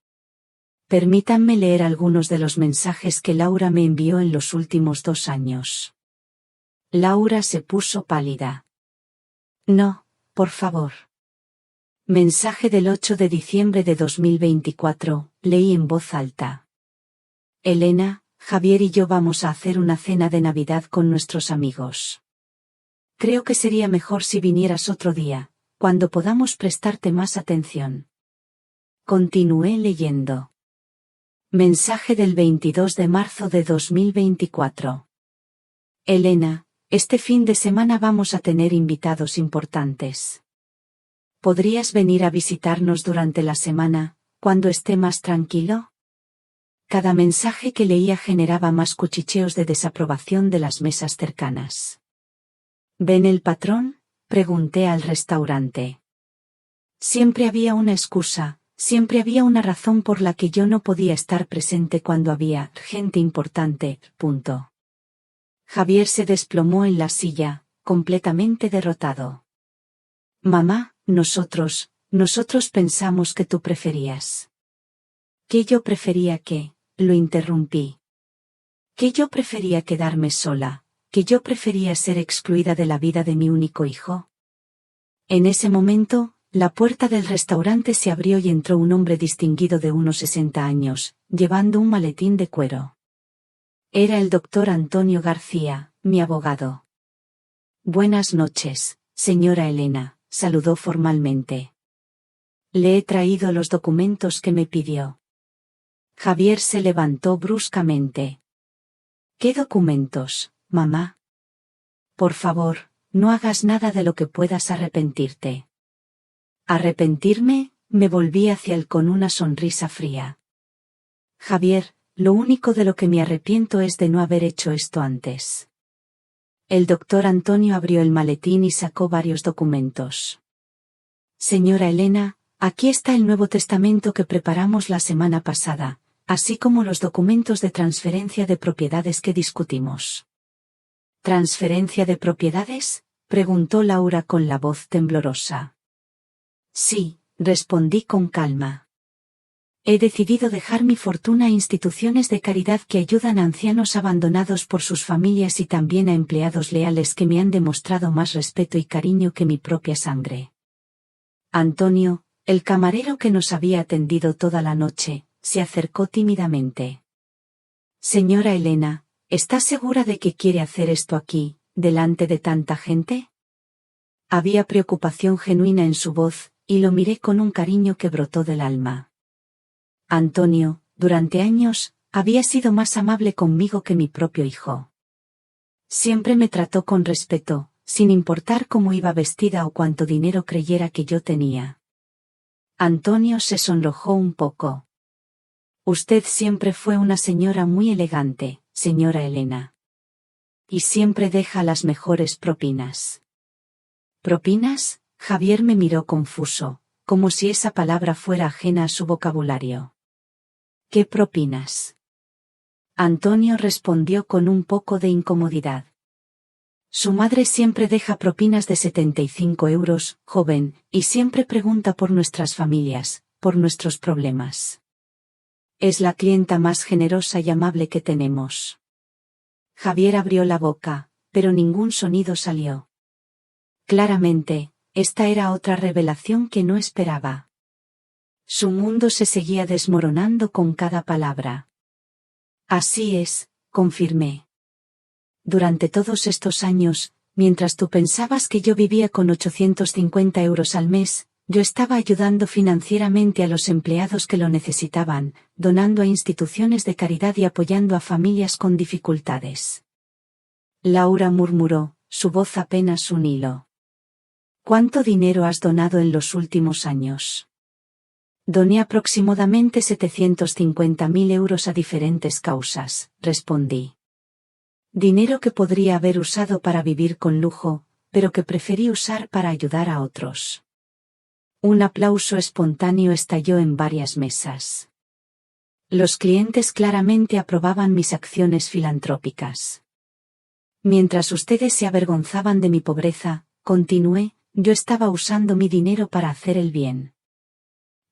Permítanme leer algunos de los mensajes que Laura me envió en los últimos 2 años. Laura se puso pálida. No, por favor. Mensaje del 8 de diciembre de 2024, leí en voz alta. Elena, Javier y yo vamos a hacer una cena de Navidad con nuestros amigos. Creo que sería mejor si vinieras otro día, cuando podamos prestarte más atención. Continué leyendo. Mensaje del 22 de marzo de 2024. Elena, este fin de semana vamos a tener invitados importantes. ¿Podrías venir a visitarnos durante la semana, cuando esté más tranquilo? Cada mensaje que leía generaba más cuchicheos de desaprobación de las mesas cercanas. ¿Ven el patrón?, pregunté al restaurante. Siempre había una excusa, siempre había una razón por la que yo no podía estar presente cuando había gente importante, punto. Javier se desplomó en la silla, completamente derrotado. Mamá, nosotros pensamos que tú preferías. ¿Que yo prefería qué? Lo interrumpí. Que yo prefería quedarme sola, que yo prefería ser excluida de la vida de mi único hijo. En ese momento, la puerta del restaurante se abrió y entró un hombre distinguido de unos 60 años, llevando un maletín de cuero. Era el doctor Antonio García, mi abogado. Buenas noches, señora Elena, saludó formalmente. Le he traído los documentos que me pidió. Javier se levantó bruscamente. ¿Qué documentos, mamá? Por favor, no hagas nada de lo que puedas arrepentirte. ¿Arrepentirme? Me volví hacia él con una sonrisa fría. Javier, lo único de lo que me arrepiento es de no haber hecho esto antes. El doctor Antonio abrió el maletín y sacó varios documentos. Señora Elena, aquí está el Nuevo Testamento que preparamos la semana pasada, así como los documentos de transferencia de propiedades que discutimos. ¿Transferencia de propiedades?, preguntó Laura con la voz temblorosa. Sí, respondí con calma. He decidido dejar mi fortuna a instituciones de caridad que ayudan a ancianos abandonados por sus familias y también a empleados leales que me han demostrado más respeto y cariño que mi propia sangre. Antonio, el camarero que nos había atendido toda la noche, se acercó tímidamente. Señora Elena, ¿está segura de que quiere hacer esto aquí, delante de tanta gente? Había preocupación genuina en su voz, y lo miré con un cariño que brotó del alma. Antonio, durante años, había sido más amable conmigo que mi propio hijo. Siempre me trató con respeto, sin importar cómo iba vestida o cuánto dinero creyera que yo tenía. Antonio se sonrojó un poco. Usted siempre fue una señora muy elegante, señora Elena. Y siempre deja las mejores propinas. ¿Propinas? Javier me miró confuso, como si esa palabra fuera ajena a su vocabulario. ¿Qué propinas? Antonio respondió con un poco de incomodidad. Su madre siempre deja propinas de 75 euros, joven, y siempre pregunta por nuestras familias, por nuestros problemas. Es la clienta más generosa y amable que tenemos. Javier abrió la boca, pero ningún sonido salió. Claramente, esta era otra revelación que no esperaba. Su mundo se seguía desmoronando con cada palabra. Así es, confirmé. Durante todos estos años, mientras tú pensabas que yo vivía con 850 euros al mes, yo estaba ayudando financieramente a los empleados que lo necesitaban, donando a instituciones de caridad y apoyando a familias con dificultades. Laura murmuró, su voz apenas un hilo. ¿Cuánto dinero has donado en los últimos años? Doné aproximadamente 750.000 euros a diferentes causas, respondí. Dinero que podría haber usado para vivir con lujo, pero que preferí usar para ayudar a otros. Un aplauso espontáneo estalló en varias mesas. Los clientes claramente aprobaban mis acciones filantrópicas. Mientras ustedes se avergonzaban de mi pobreza, continué, yo estaba usando mi dinero para hacer el bien.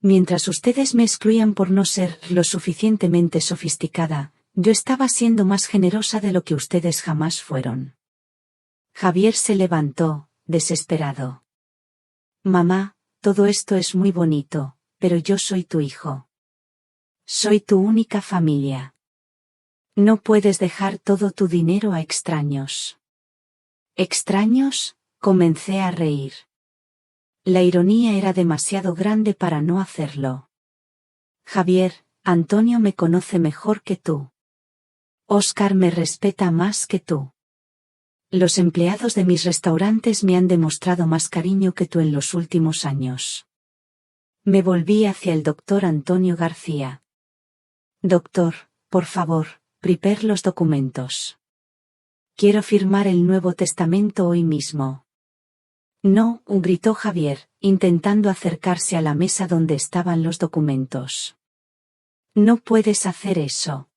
Mientras ustedes me excluían por no ser lo suficientemente sofisticada, yo estaba siendo más generosa de lo que ustedes jamás fueron. Javier se levantó, desesperado. Mamá, todo esto es muy bonito, pero yo soy tu hijo. Soy tu única familia. No puedes dejar todo tu dinero a extraños. ¿Extraños? Comencé a reír. La ironía era demasiado grande para no hacerlo. Javier, Antonio me conoce mejor que tú. Óscar me respeta más que tú. Los empleados de mis restaurantes me han demostrado más cariño que tú en los últimos años. Me volví hacia el doctor Antonio García. Doctor, por favor, prepare los documentos. Quiero firmar el Nuevo Testamento hoy mismo. No, gritó Javier, intentando acercarse a la mesa donde estaban los documentos. No puedes hacer eso.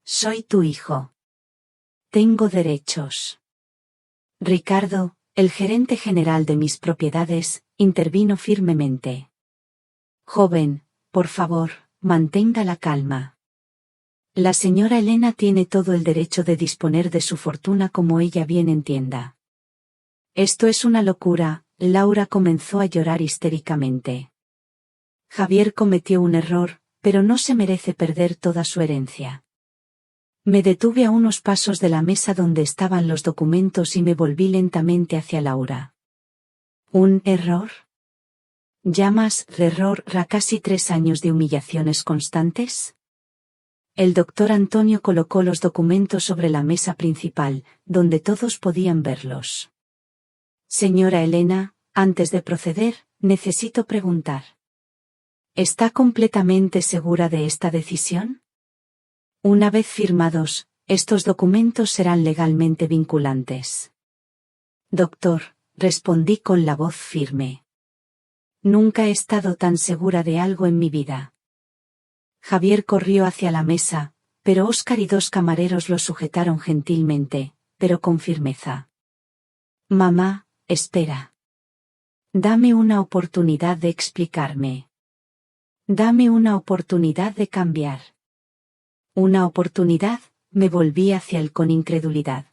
Soy tu hijo. Tengo derechos. Ricardo, el gerente general de mis propiedades, intervino firmemente. Joven, por favor, mantenga la calma. La señora Elena tiene todo el derecho de disponer de su fortuna como ella bien entienda. Esto es una locura. Laura comenzó a llorar histéricamente. Javier cometió un error, pero no se merece perder toda su herencia. Me detuve a unos pasos de la mesa donde estaban los documentos y me volví lentamente hacia Laura. ¿Un error? ¿Llamas error a casi 3 años de humillaciones constantes? El doctor Antonio colocó los documentos sobre la mesa principal, donde todos podían verlos. Señora Elena, antes de proceder, necesito preguntar. ¿Está completamente segura de esta decisión? Una vez firmados, estos documentos serán legalmente vinculantes. Doctor, respondí con la voz firme. Nunca he estado tan segura de algo en mi vida. Javier corrió hacia la mesa, pero Óscar y 2 camareros lo sujetaron gentilmente, pero con firmeza. Mamá, espera. Dame una oportunidad de explicarme. Dame una oportunidad de cambiar. Una oportunidad, me volví hacia él con incredulidad.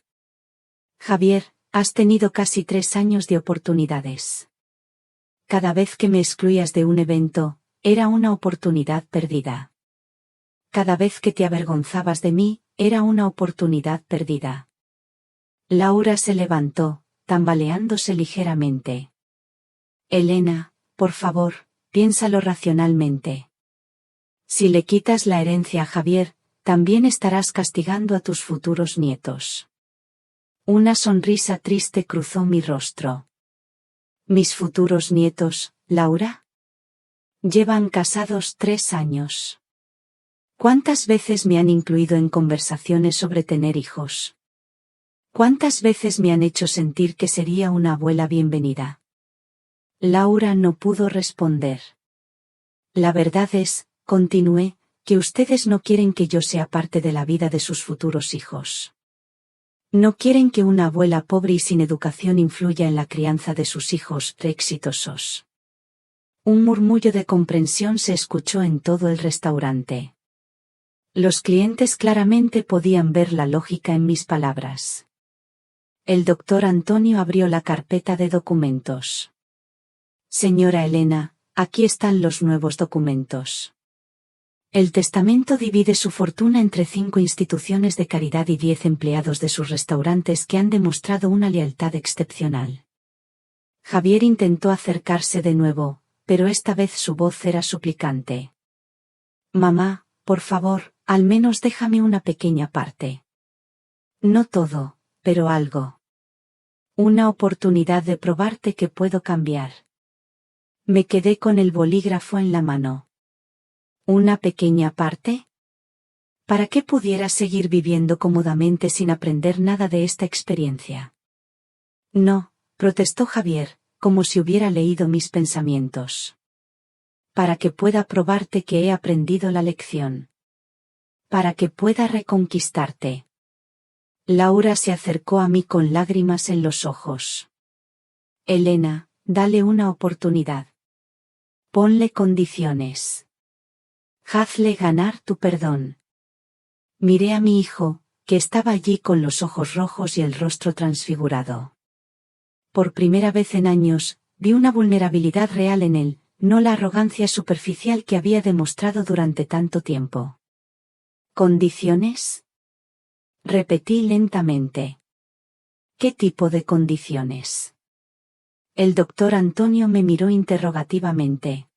Javier, has tenido casi 3 años de oportunidades. Cada vez que me excluías de un evento, era una oportunidad perdida. Cada vez que te avergonzabas de mí, era una oportunidad perdida. Laura se levantó, tambaleándose ligeramente. Elena, por favor, piénsalo racionalmente. Si le quitas la herencia a Javier, también estarás castigando a tus futuros nietos. Una sonrisa triste cruzó mi rostro. ¿Mis futuros nietos, Laura? Llevan casados 3 años. ¿Cuántas veces me han incluido en conversaciones sobre tener hijos? ¿Cuántas veces me han hecho sentir que sería una abuela bienvenida? Laura no pudo responder. La verdad es, continué, que ustedes no quieren que yo sea parte de la vida de sus futuros hijos. No quieren que una abuela pobre y sin educación influya en la crianza de sus hijos exitosos. Un murmullo de comprensión se escuchó en todo el restaurante. Los clientes claramente podían ver la lógica en mis palabras. El doctor Antonio abrió la carpeta de documentos. Señora Elena, aquí están los nuevos documentos. El testamento divide su fortuna entre 5 instituciones de caridad y 10 empleados de sus restaurantes que han demostrado una lealtad excepcional. Javier intentó acercarse de nuevo, pero esta vez su voz era suplicante. Mamá, por favor, al menos déjame una pequeña parte. No todo, pero algo. Una oportunidad de probarte que puedo cambiar. Me quedé con el bolígrafo en la mano. ¿Una pequeña parte? ¿Para qué pudiera seguir viviendo cómodamente sin aprender nada de esta experiencia? No, protestó Javier, como si hubiera leído mis pensamientos. Para que pueda probarte que he aprendido la lección. Para que pueda reconquistarte. Laura se acercó a mí con lágrimas en los ojos. Elena, dale una oportunidad. Ponle condiciones. Hazle ganar tu perdón. Miré a mi hijo, que estaba allí con los ojos rojos y el rostro transfigurado. Por primera vez en años, vi una vulnerabilidad real en él, no la arrogancia superficial que había demostrado durante tanto tiempo. ¿Condiciones? Repetí lentamente. ¿Qué tipo de condiciones? El doctor Antonio me miró interrogativamente.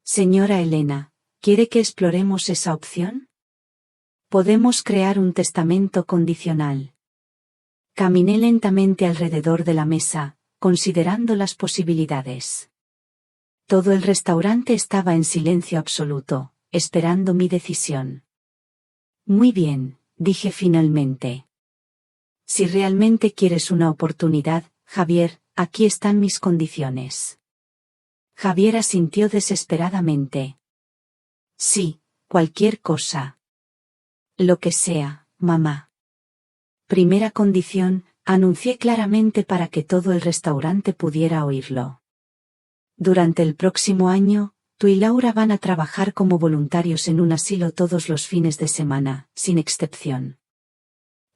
Señora Elena, ¿quiere que exploremos esa opción? Podemos crear un testamento condicional. Caminé lentamente alrededor de la mesa, considerando las posibilidades. Todo el restaurante estaba en silencio absoluto, esperando mi decisión. Muy bien, dije finalmente. Si realmente quieres una oportunidad, Javier, aquí están mis condiciones. Javier asintió desesperadamente. Sí, cualquier cosa. Lo que sea, mamá. Primera condición, anuncié claramente para que todo el restaurante pudiera oírlo. Durante el próximo año, tú y Laura van a trabajar como voluntarios en un asilo todos los fines de semana, sin excepción.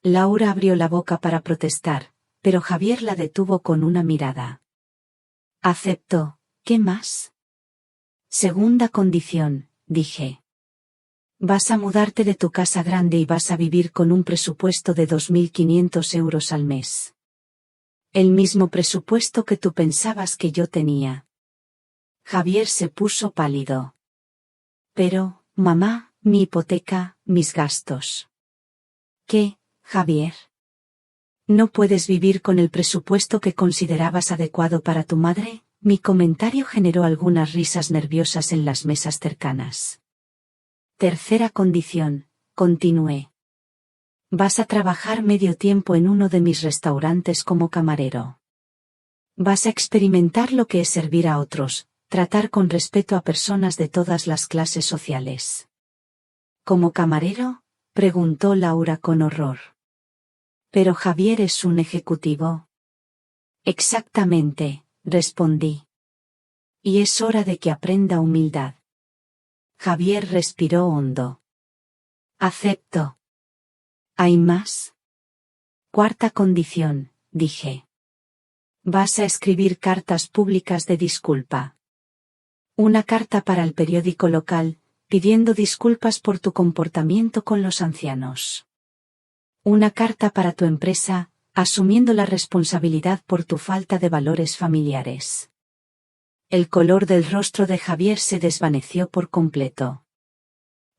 Laura abrió la boca para protestar, pero Javier la detuvo con una mirada. Acepto, ¿qué más? Segunda condición, dije. Vas a mudarte de tu casa grande y vas a vivir con un presupuesto de 2.500 euros al mes. El mismo presupuesto que tú pensabas que yo tenía. Javier se puso pálido. Pero, mamá, mi hipoteca, mis gastos. ¿Qué, Javier? ¿No puedes vivir con el presupuesto que considerabas adecuado para tu madre? Mi comentario generó algunas risas nerviosas en las mesas cercanas. Tercera condición, continué. Vas a trabajar medio tiempo en uno de mis restaurantes como camarero. Vas a experimentar lo que es servir a otros, tratar con respeto a personas de todas las clases sociales. ¿Como camarero?, preguntó Laura con horror. Pero Javier es un ejecutivo. Exactamente, respondí. Y es hora de que aprenda humildad. Javier respiró hondo. Acepto. ¿Hay más? Cuarta condición, dije. Vas a escribir cartas públicas de disculpa. Una carta para el periódico local, pidiendo disculpas por tu comportamiento con los ancianos. Una carta para tu empresa, asumiendo la responsabilidad por tu falta de valores familiares. El color del rostro de Javier se desvaneció por completo.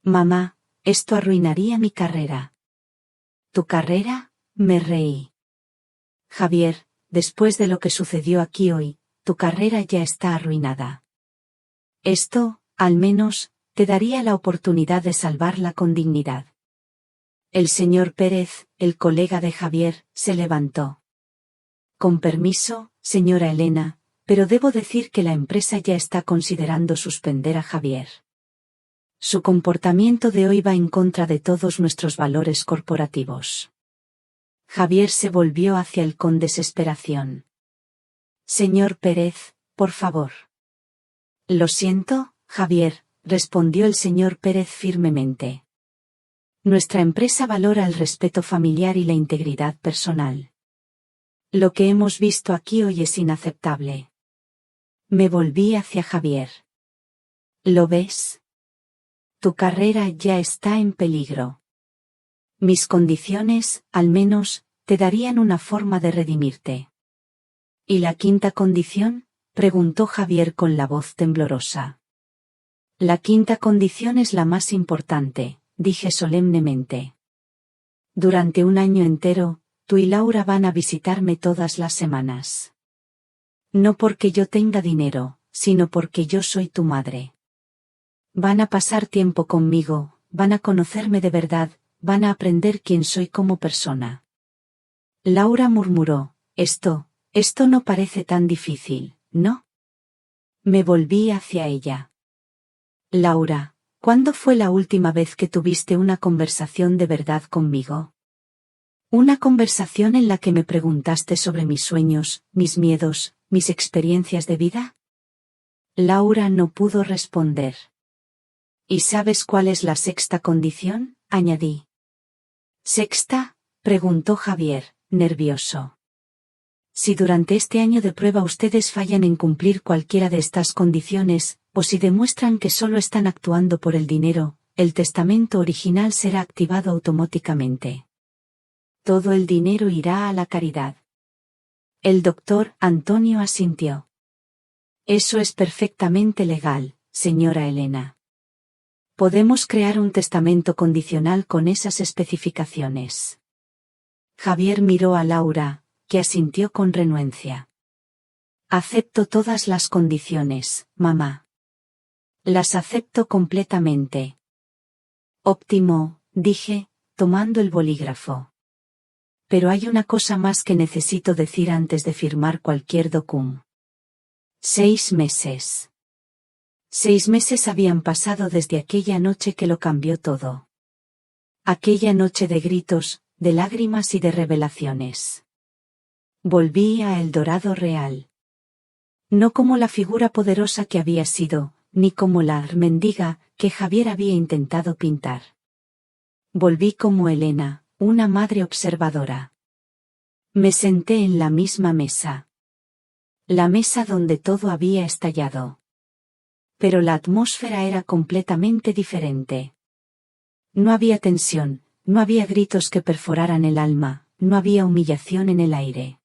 Mamá, esto arruinaría mi carrera. ¿Tu carrera?, me reí. Javier, después de lo que sucedió aquí hoy, tu carrera ya está arruinada. Esto, al menos, te daría la oportunidad de salvarla con dignidad. El señor Pérez, el colega de Javier, se levantó. Con permiso, señora Elena, pero debo decir que la empresa ya está considerando suspender a Javier. Su comportamiento de hoy va en contra de todos nuestros valores corporativos. Javier se volvió hacia él con desesperación. Señor Pérez, por favor. Lo siento, Javier, respondió el señor Pérez firmemente. Nuestra empresa valora el respeto familiar y la integridad personal. Lo que hemos visto aquí hoy es inaceptable. Me volví hacia Javier. ¿Lo ves? Tu carrera ya está en peligro. Mis condiciones, al menos, te darían una forma de redimirte. ¿Y la quinta condición?, preguntó Javier con la voz temblorosa. La quinta condición es la más importante, dije solemnemente. Durante un año entero, tú y Laura van a visitarme todas las semanas. No porque yo tenga dinero, sino porque yo soy tu madre. Van a pasar tiempo conmigo, van a conocerme de verdad, van a aprender quién soy como persona. Laura murmuró, esto no parece tan difícil, ¿no? Me volví hacia ella. Laura, ¿cuándo fue la última vez que tuviste una conversación de verdad conmigo? Una conversación en la que me preguntaste sobre mis sueños, mis miedos, mis experiencias de vida. Laura no pudo responder. ¿Y sabes cuál es la sexta condición?, añadí. ¿Sexta?, preguntó Javier, nervioso. Si durante este año de prueba ustedes fallan en cumplir cualquiera de estas condiciones, o si demuestran que solo están actuando por el dinero, el testamento original será activado automáticamente. Todo el dinero irá a la caridad. El doctor Antonio asintió. Eso es perfectamente legal, señora Elena. Podemos crear un testamento condicional con esas especificaciones. Javier miró a Laura, que asintió con renuencia. Acepto todas las condiciones, mamá. Las acepto completamente. Óptimo, dije, tomando el bolígrafo. Pero hay una cosa más que necesito decir antes de firmar cualquier documento. 6 meses. 6 meses habían pasado desde aquella noche que lo cambió todo. Aquella noche de gritos, de lágrimas y de revelaciones. Volví a El Dorado real. No como la figura poderosa que había sido, ni como la mendiga que Javier había intentado pintar. Volví como Elena, una madre observadora. Me senté en la misma mesa. La mesa donde todo había estallado. Pero la atmósfera era completamente diferente. No había tensión, no había gritos que perforaran el alma, no había humillación en el aire.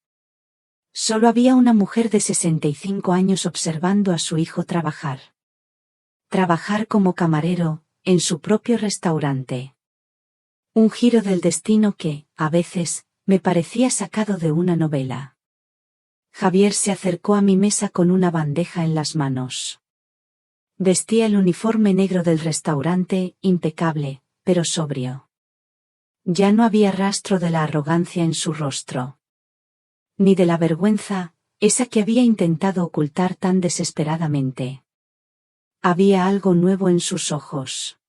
Solo había una mujer de 65 años observando a su hijo trabajar. Trabajar como camarero, en su propio restaurante. Un giro del destino que, a veces, me parecía sacado de una novela. Javier se acercó a mi mesa con una bandeja en las manos. Vestía el uniforme negro del restaurante, impecable, pero sobrio. Ya no había rastro de la arrogancia en su rostro. Ni de la vergüenza, esa que había intentado ocultar tan desesperadamente. Había algo nuevo en sus ojos.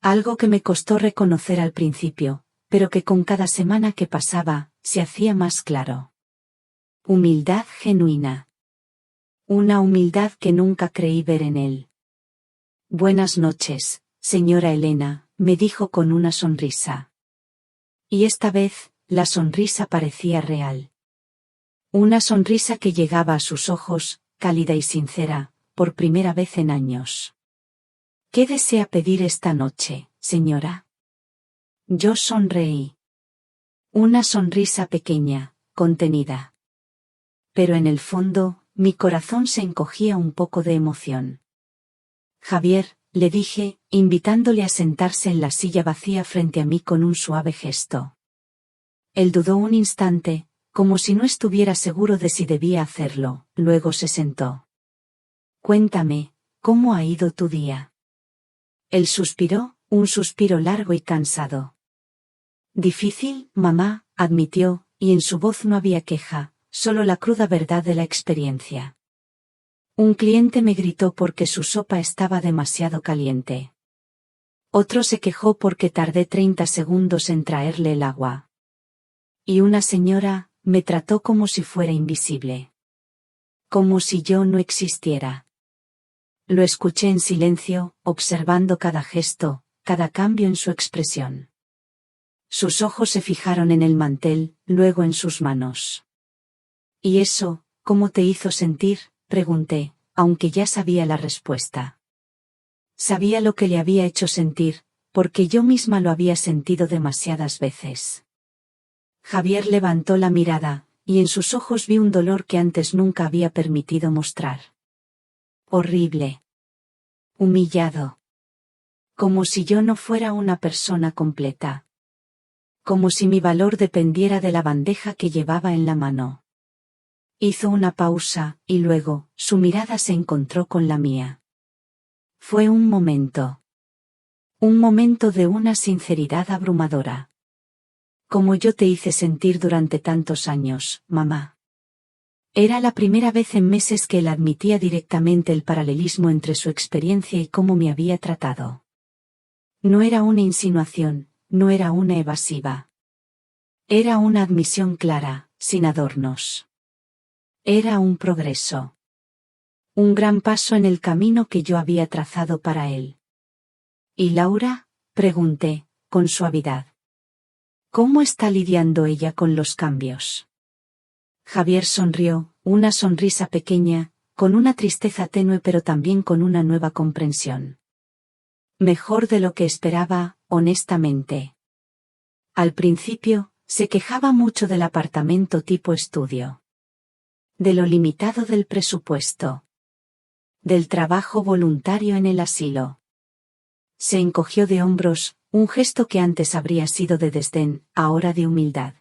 Algo que me costó reconocer al principio, pero que con cada semana que pasaba, se hacía más claro. Humildad genuina. Una humildad que nunca creí ver en él. Buenas noches, señora Elena, me dijo con una sonrisa. Y esta vez, la sonrisa parecía real. Una sonrisa que llegaba a sus ojos, cálida y sincera, por primera vez en años. ¿Qué desea pedir esta noche, señora? Yo sonreí. Una sonrisa pequeña, contenida. Pero en el fondo, mi corazón se encogía un poco de emoción. Javier, le dije, invitándole a sentarse en la silla vacía frente a mí con un suave gesto. Él dudó un instante, como si no estuviera seguro de si debía hacerlo, luego se sentó. Cuéntame, ¿cómo ha ido tu día? Él suspiró, un suspiro largo y cansado. Difícil, mamá, admitió, y en su voz no había queja, solo la cruda verdad de la experiencia. Un cliente me gritó porque su sopa estaba demasiado caliente. Otro se quejó porque tardé 30 segundos en traerle el agua. Y una señora, me trató como si fuera invisible. Como si yo no existiera. Lo escuché en silencio, observando cada gesto, cada cambio en su expresión. Sus ojos se fijaron en el mantel, luego en sus manos. ¿Y eso, cómo te hizo sentir?, pregunté, aunque ya sabía la respuesta. Sabía lo que le había hecho sentir, porque yo misma lo había sentido demasiadas veces. Javier levantó la mirada, y en sus ojos vi un dolor que antes nunca había permitido mostrar. Horrible. Humillado. Como si yo no fuera una persona completa. Como si mi valor dependiera de la bandeja que llevaba en la mano. Hizo una pausa, y luego, su mirada se encontró con la mía. Fue un momento. Un momento de una sinceridad abrumadora. Como yo te hice sentir durante tantos años, mamá. Era la primera vez en meses que él admitía directamente el paralelismo entre su experiencia y cómo me había tratado. No era una insinuación, no era una evasiva. Era una admisión clara, sin adornos. Era un progreso. Un gran paso en el camino que yo había trazado para él. ¿Y Laura?, pregunté, con suavidad. ¿Cómo está lidiando ella con los cambios? Javier sonrió, una sonrisa pequeña, con una tristeza tenue pero también con una nueva comprensión. Mejor de lo que esperaba, honestamente. Al principio, se quejaba mucho del apartamento tipo estudio. De lo limitado del presupuesto. Del trabajo voluntario en el asilo. Se encogió de hombros, un gesto que antes habría sido de desdén, ahora de humildad.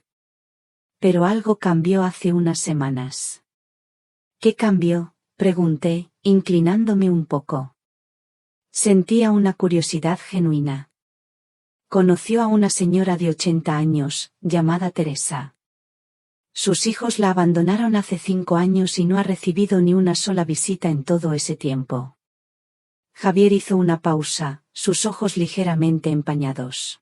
Pero algo cambió hace unas semanas. ¿Qué cambió?, pregunté, inclinándome un poco. Sentía una curiosidad genuina. Conoció a una señora de 80 años, llamada Teresa. Sus hijos la abandonaron hace 5 años y no ha recibido ni una sola visita en todo ese tiempo. Javier hizo una pausa, sus ojos ligeramente empañados.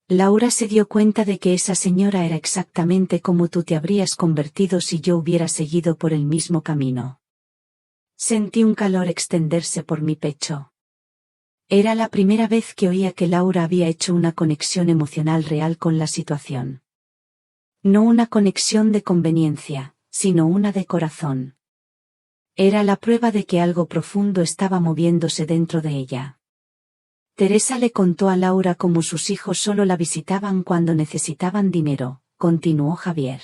Laura se dio cuenta de que esa señora era exactamente como tú te habrías convertido si yo hubiera seguido por el mismo camino. Sentí un calor extenderse por mi pecho. Era la primera vez que oía que Laura había hecho una conexión emocional real con la situación. No una conexión de conveniencia, sino una de corazón. Era la prueba de que algo profundo estaba moviéndose dentro de ella. Teresa le contó a Laura cómo sus hijos solo la visitaban cuando necesitaban dinero, continuó Javier.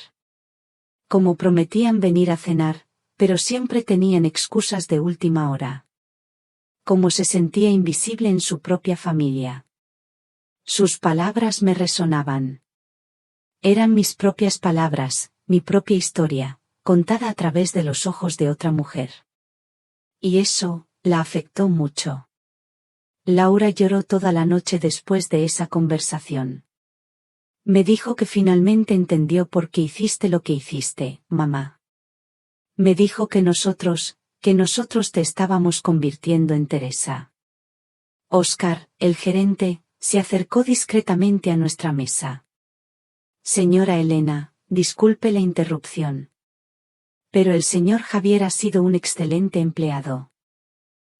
Como prometían venir a cenar, pero siempre tenían excusas de última hora. Como se sentía invisible en su propia familia. Sus palabras me resonaban. Eran mis propias palabras, mi propia historia, contada a través de los ojos de otra mujer. Y eso, la afectó mucho. Laura lloró toda la noche después de esa conversación. Me dijo que finalmente entendió por qué hiciste lo que hiciste, mamá. Me dijo que nosotros te estábamos convirtiendo en Teresa. Óscar, el gerente, se acercó discretamente a nuestra mesa. Señora Elena, disculpe la interrupción. Pero el señor Javier ha sido un excelente empleado.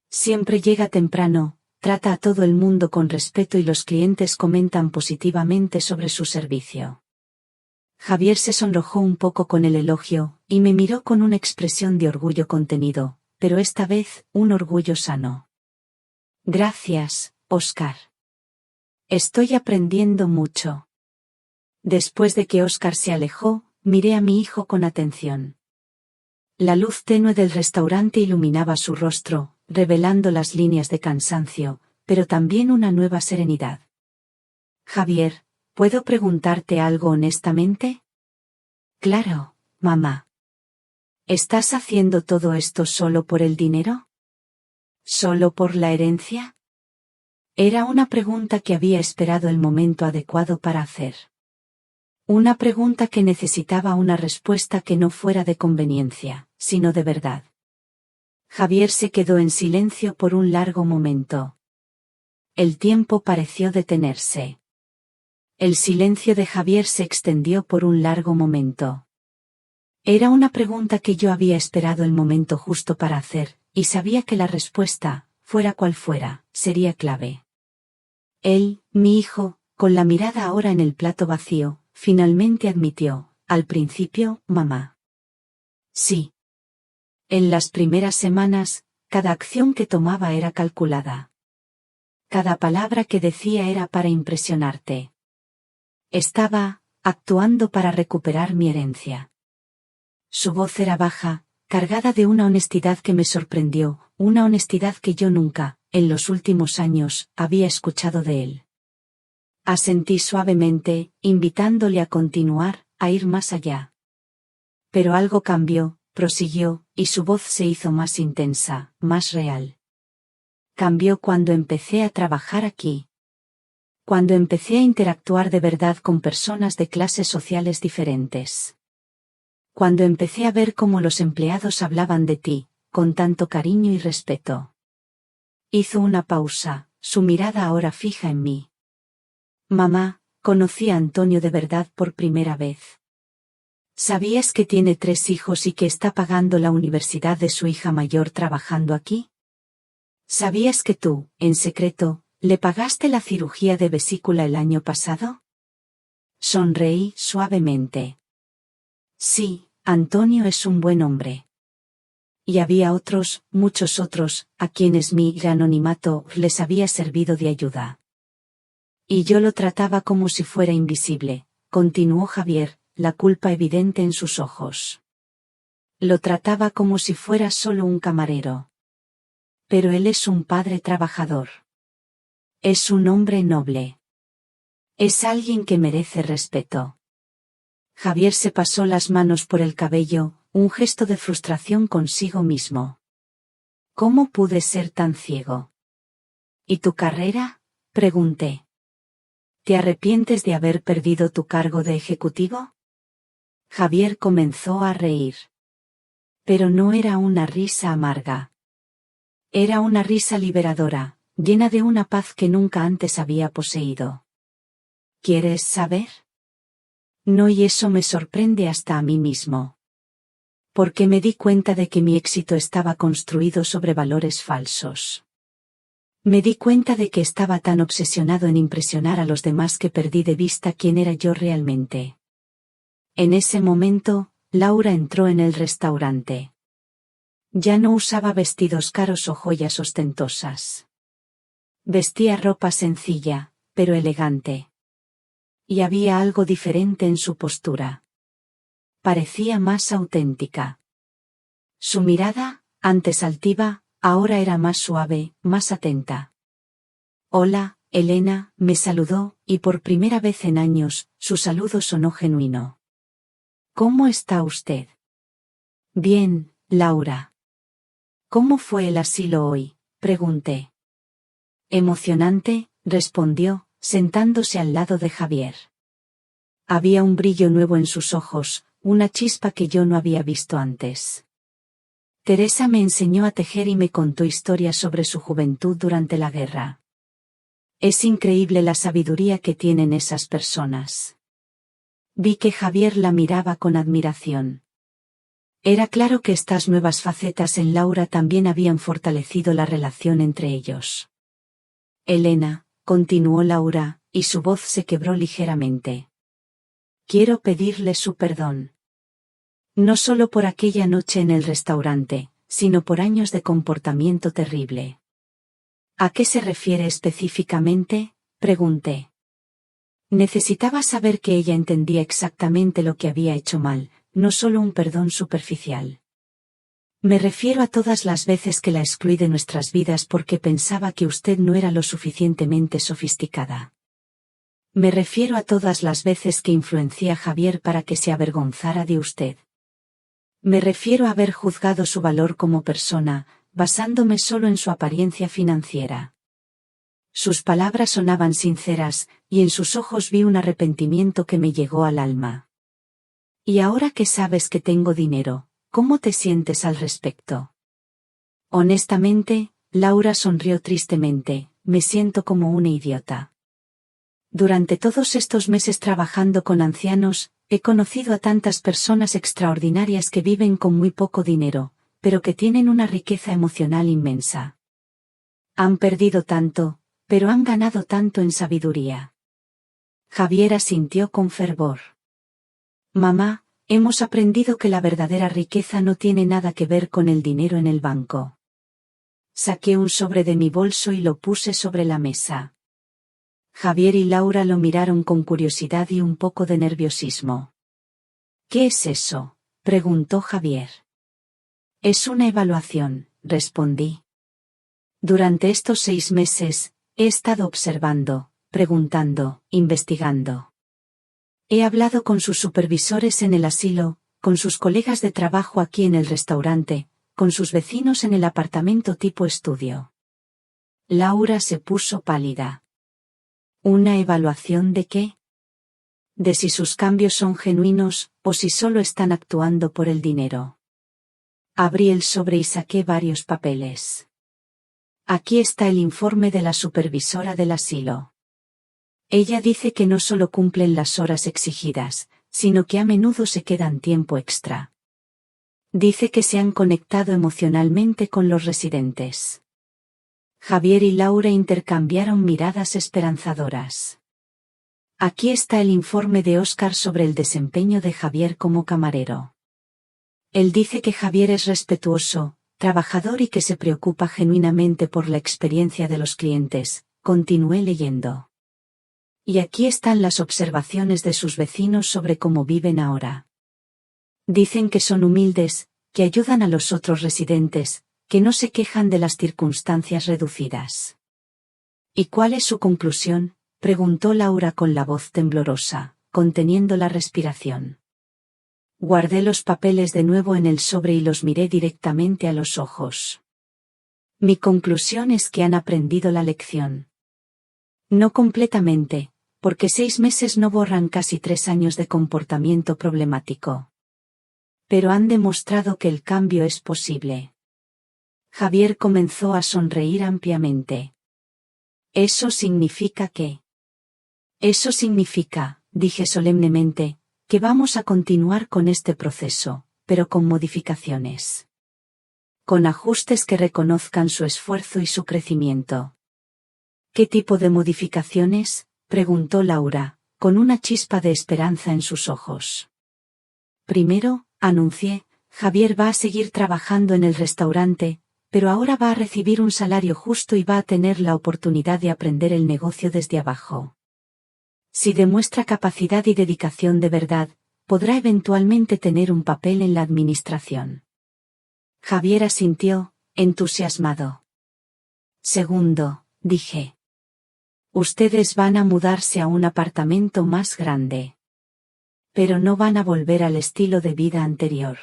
Siempre llega temprano, trata a todo el mundo con respeto y los clientes comentan positivamente sobre su servicio. Javier se sonrojó un poco con el elogio, y me miró con una expresión de orgullo contenido, pero esta vez, un orgullo sano. Gracias, Óscar. Estoy aprendiendo mucho. Después de que Óscar se alejó, miré a mi hijo con atención. La luz tenue del restaurante iluminaba su rostro, revelando las líneas de cansancio, pero también una nueva serenidad. Javier, ¿puedo preguntarte algo honestamente? Claro, mamá. ¿Estás haciendo todo esto solo por el dinero? ¿Solo por la herencia? Era una pregunta que había esperado el momento adecuado para hacer. Una pregunta que necesitaba una respuesta que no fuera de conveniencia, sino de verdad. Javier se quedó en silencio por un largo momento. El tiempo pareció detenerse. El silencio de Javier se extendió por un largo momento. Era una pregunta que yo había esperado el momento justo para hacer, y sabía que la respuesta, fuera cual fuera, sería clave. Él, mi hijo, con la mirada ahora en el plato vacío, finalmente admitió, al principio, mamá. Sí. En las primeras semanas, cada acción que tomaba era calculada. Cada palabra que decía era para impresionarte. Estaba, actuando para recuperar mi herencia. Su voz era baja, cargada de una honestidad que me sorprendió, una honestidad que yo nunca, en los últimos años, había escuchado de él. Asentí suavemente, invitándole a continuar, a ir más allá. Pero algo cambió, prosiguió, y su voz se hizo más intensa, más real. Cambió cuando empecé a trabajar aquí. Cuando empecé a interactuar de verdad con personas de clases sociales diferentes. Cuando empecé a ver cómo los empleados hablaban de ti, con tanto cariño y respeto. Hizo una pausa, su mirada ahora fija en mí. Mamá, conocí a Antonio de verdad por primera vez. ¿Sabías que tiene 3 hijos y que está pagando la universidad de su hija mayor trabajando aquí? ¿Sabías que tú, en secreto, le pagaste la cirugía de vesícula el año pasado? Sonreí suavemente. Sí, Antonio es un buen hombre. Y había otros, muchos otros, a quienes mi anonimato les había servido de ayuda. Y yo lo trataba como si fuera invisible, continuó Javier, la culpa evidente en sus ojos. Lo trataba como si fuera solo un camarero. Pero él es un padre trabajador. Es un hombre noble. Es alguien que merece respeto. Javier se pasó las manos por el cabello, un gesto de frustración consigo mismo. ¿Cómo pude ser tan ciego? ¿Y tu carrera? Pregunté. ¿Te arrepientes de haber perdido tu cargo de ejecutivo? Javier comenzó a reír. Pero no era una risa amarga. Era una risa liberadora, llena de una paz que nunca antes había poseído. ¿Quieres saber? No, y eso me sorprende hasta a mí mismo. Porque me di cuenta de que mi éxito estaba construido sobre valores falsos. Me di cuenta de que estaba tan obsesionado en impresionar a los demás que perdí de vista quién era yo realmente. En ese momento, Laura entró en el restaurante. Ya no usaba vestidos caros o joyas ostentosas. Vestía ropa sencilla, pero elegante. Y había algo diferente en su postura. Parecía más auténtica. Su mirada, antes altiva, ahora era más suave, más atenta. Hola, Elena, me saludó, y por primera vez en años, su saludo sonó genuino. ¿Cómo está usted? Bien, Laura. ¿Cómo fue el asilo hoy? Pregunté. Emocionante, respondió, sentándose al lado de Javier. Había un brillo nuevo en sus ojos, una chispa que yo no había visto antes. Teresa me enseñó a tejer y me contó historias sobre su juventud durante la guerra. Es increíble la sabiduría que tienen esas personas. Vi que Javier la miraba con admiración. Era claro que estas nuevas facetas en Laura también habían fortalecido la relación entre ellos. Elena, continuó Laura, y su voz se quebró ligeramente. Quiero pedirle su perdón. No solo por aquella noche en el restaurante, sino por años de comportamiento terrible. ¿A qué se refiere específicamente?, pregunté. Necesitaba saber que ella entendía exactamente lo que había hecho mal, no solo un perdón superficial. Me refiero a todas las veces que la excluí de nuestras vidas porque pensaba que usted no era lo suficientemente sofisticada. Me refiero a todas las veces que influencié a Javier para que se avergonzara de usted. Me refiero a haber juzgado su valor como persona, basándome solo en su apariencia financiera. Sus palabras sonaban sinceras, y en sus ojos vi un arrepentimiento que me llegó al alma. Y ahora que sabes que tengo dinero, ¿cómo te sientes al respecto? Honestamente, Laura sonrió tristemente, me siento como una idiota. Durante todos estos meses trabajando con ancianos, he conocido a tantas personas extraordinarias que viven con muy poco dinero, pero que tienen una riqueza emocional inmensa. Han perdido tanto, pero han ganado tanto en sabiduría. Javier asintió con fervor. Mamá, hemos aprendido que la verdadera riqueza no tiene nada que ver con el dinero en el banco. Saqué un sobre de mi bolso y lo puse sobre la mesa. Javier y Laura lo miraron con curiosidad y un poco de nerviosismo. ¿Qué es eso?, preguntó Javier. Es una evaluación, respondí. Durante estos 6 meses, he estado observando, preguntando, investigando. He hablado con sus supervisores en el asilo, con sus colegas de trabajo aquí en el restaurante, con sus vecinos en el apartamento tipo estudio. Laura se puso pálida. ¿Una evaluación de qué? De si sus cambios son genuinos, o si solo están actuando por el dinero. Abrí el sobre y saqué varios papeles. Aquí está el informe de la supervisora del asilo. Ella dice que no solo cumplen las horas exigidas, sino que a menudo se quedan tiempo extra. Dice que se han conectado emocionalmente con los residentes. Javier y Laura intercambiaron miradas esperanzadoras. Aquí está el informe de Óscar sobre el desempeño de Javier como camarero. Él dice que Javier es respetuoso, trabajador y que se preocupa genuinamente por la experiencia de los clientes. Continué leyendo. Y aquí están las observaciones de sus vecinos sobre cómo viven ahora. Dicen que son humildes, que ayudan a los otros residentes, que no se quejan de las circunstancias reducidas. ¿Y cuál es su conclusión?, preguntó Laura con la voz temblorosa, conteniendo la respiración. Guardé los papeles de nuevo en el sobre y los miré directamente a los ojos. Mi conclusión es que han aprendido la lección. No completamente, porque 6 meses no borran casi 3 años de comportamiento problemático. Pero han demostrado que el cambio es posible. Javier comenzó a sonreír ampliamente. ¿Eso significa que? Eso significa, dije solemnemente, que vamos a continuar con este proceso, pero con modificaciones. Con ajustes que reconozcan su esfuerzo y su crecimiento. ¿Qué tipo de modificaciones?, preguntó Laura, con una chispa de esperanza en sus ojos. Primero, anuncié, Javier va a seguir trabajando en el restaurante, pero ahora va a recibir un salario justo y va a tener la oportunidad de aprender el negocio desde abajo. Si demuestra capacidad y dedicación de verdad, podrá eventualmente tener un papel en la administración. Javier asintió, entusiasmado. Segundo, dije. Ustedes van a mudarse a un apartamento más grande. Pero no van a volver al estilo de vida anterior.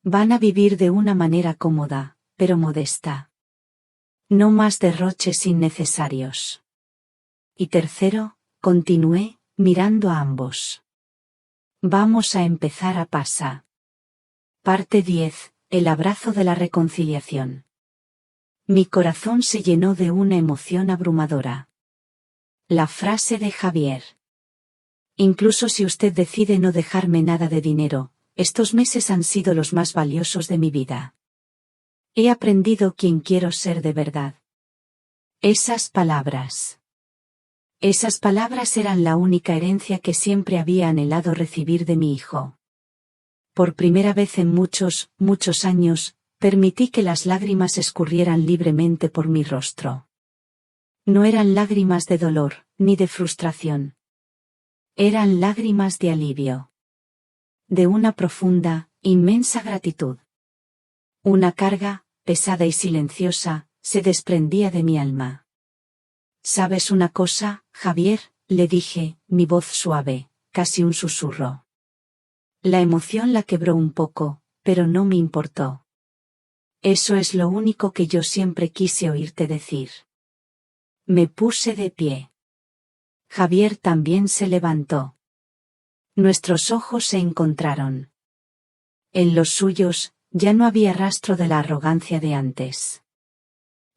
Van a vivir de una manera cómoda, pero modesta. No más derroches innecesarios. Y tercero, continué, mirando a ambos. Vamos a empezar a pasar. Parte 10. El abrazo de la reconciliación. Mi corazón se llenó de una emoción abrumadora. La frase de Javier. Incluso si usted decide no dejarme nada de dinero, estos meses han sido los más valiosos de mi vida. He aprendido quién quiero ser de verdad. Esas palabras. Esas palabras eran la única herencia que siempre había anhelado recibir de mi hijo. Por primera vez en muchos, muchos años, permití que las lágrimas escurrieran libremente por mi rostro. No eran lágrimas de dolor, ni de frustración. Eran lágrimas de alivio. De una profunda, inmensa gratitud. Una carga, pesada y silenciosa, se desprendía de mi alma. ¿Sabes una cosa, Javier?, le dije, mi voz suave, casi un susurro. La emoción la quebró un poco, pero no me importó. Eso es lo único que yo siempre quise oírte decir. Me puse de pie. Javier también se levantó. Nuestros ojos se encontraron. En los suyos, ya no había rastro de la arrogancia de antes.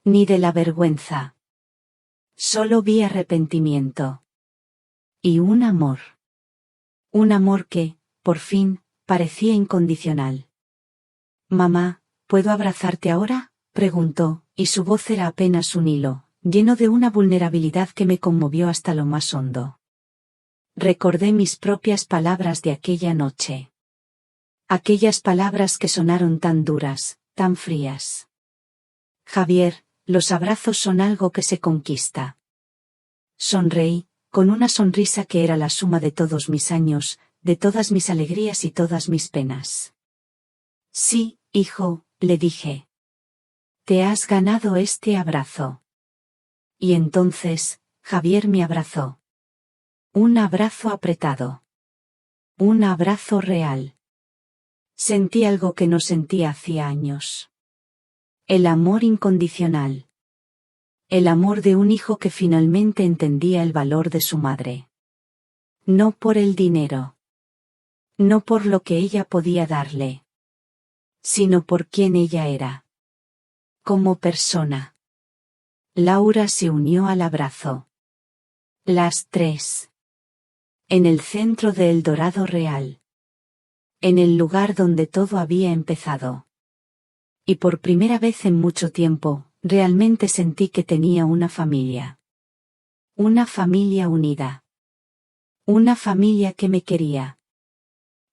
Ni de la vergüenza. Solo vi arrepentimiento. Y un amor. Un amor que, por fin, parecía incondicional. Mamá, ¿puedo abrazarte ahora?, preguntó, y su voz era apenas un hilo, lleno de una vulnerabilidad que me conmovió hasta lo más hondo. Recordé mis propias palabras de aquella noche. Aquellas palabras que sonaron tan duras, tan frías. Javier, los abrazos son algo que se conquista. Sonreí, con una sonrisa que era la suma de todos mis años, de todas mis alegrías y todas mis penas. Sí, hijo, le dije. Te has ganado este abrazo. Y entonces, Javier me abrazó. Un abrazo apretado. Un abrazo real. Sentí algo que no sentía hacía años. El amor incondicional. El amor de un hijo que finalmente entendía el valor de su madre. No por el dinero. No por lo que ella podía darle. Sino por quién ella era. Como persona. Laura se unió al abrazo. Las tres. En el centro de El Dorado Real. En el lugar donde todo había empezado. Y por primera vez en mucho tiempo, realmente sentí que tenía una familia. Una familia unida. Una familia que me quería.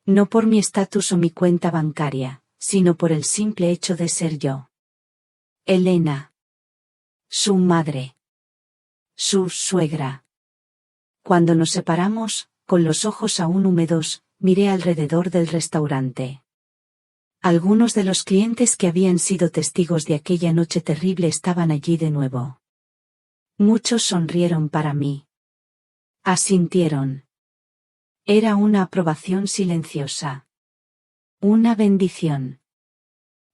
No por mi estatus o mi cuenta bancaria, sino por el simple hecho de ser yo. Elena. Su madre. Su suegra. Cuando nos separamos, con los ojos aún húmedos, miré alrededor del restaurante. Algunos de los clientes que habían sido testigos de aquella noche terrible estaban allí de nuevo. Muchos sonrieron para mí. Asintieron. Era una aprobación silenciosa. Una bendición.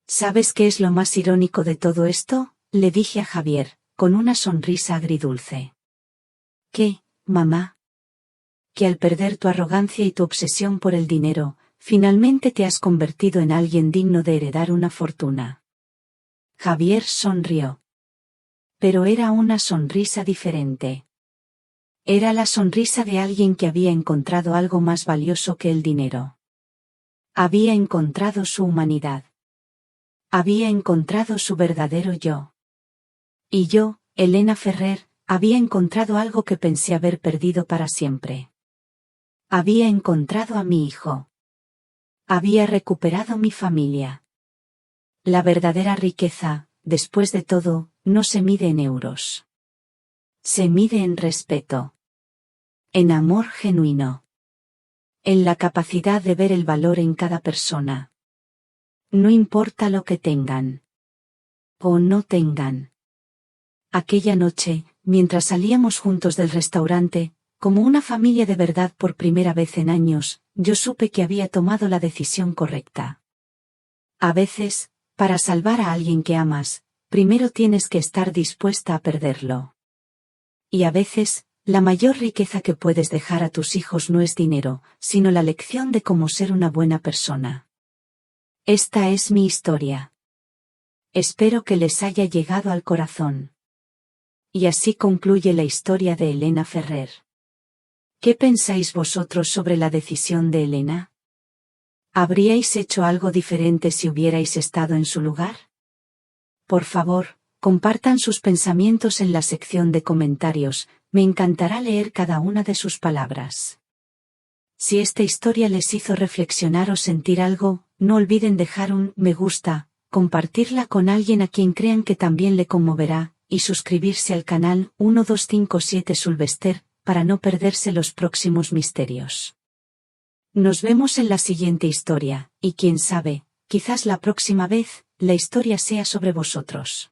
¿Sabes qué es lo más irónico de todo esto?, le dije a Javier, con una sonrisa agridulce. ¿Qué, mamá? Que al perder tu arrogancia y tu obsesión por el dinero, finalmente te has convertido en alguien digno de heredar una fortuna. Javier sonrió. Pero era una sonrisa diferente. Era la sonrisa de alguien que había encontrado algo más valioso que el dinero. Había encontrado su humanidad. Había encontrado su verdadero yo. Y yo, Elena Ferrer, había encontrado algo que pensé haber perdido para siempre. Había encontrado a mi hijo. Había recuperado mi familia. La verdadera riqueza, después de todo, no se mide en euros. Se mide en respeto. En amor genuino. En la capacidad de ver el valor en cada persona. No importa lo que tengan. O no tengan. Aquella noche, mientras salíamos juntos del restaurante, como una familia de verdad por primera vez en años, yo supe que había tomado la decisión correcta. A veces, para salvar a alguien que amas, primero tienes que estar dispuesta a perderlo. Y a veces, la mayor riqueza que puedes dejar a tus hijos no es dinero, sino la lección de cómo ser una buena persona. Esta es mi historia. Espero que les haya llegado al corazón. Y así concluye la historia de Elena Ferrer. ¿Qué pensáis vosotros sobre la decisión de Elena? ¿Habríais hecho algo diferente si hubierais estado en su lugar? Por favor, compartan sus pensamientos en la sección de comentarios, me encantará leer cada una de sus palabras. Si esta historia les hizo reflexionar o sentir algo, no olviden dejar un me gusta, compartirla con alguien a quien crean que también le conmoverá, y suscribirse al canal 1257 Sulvester, para no perderse los próximos misterios. Nos vemos en la siguiente historia, y quién sabe, quizás la próxima vez, la historia sea sobre vosotros.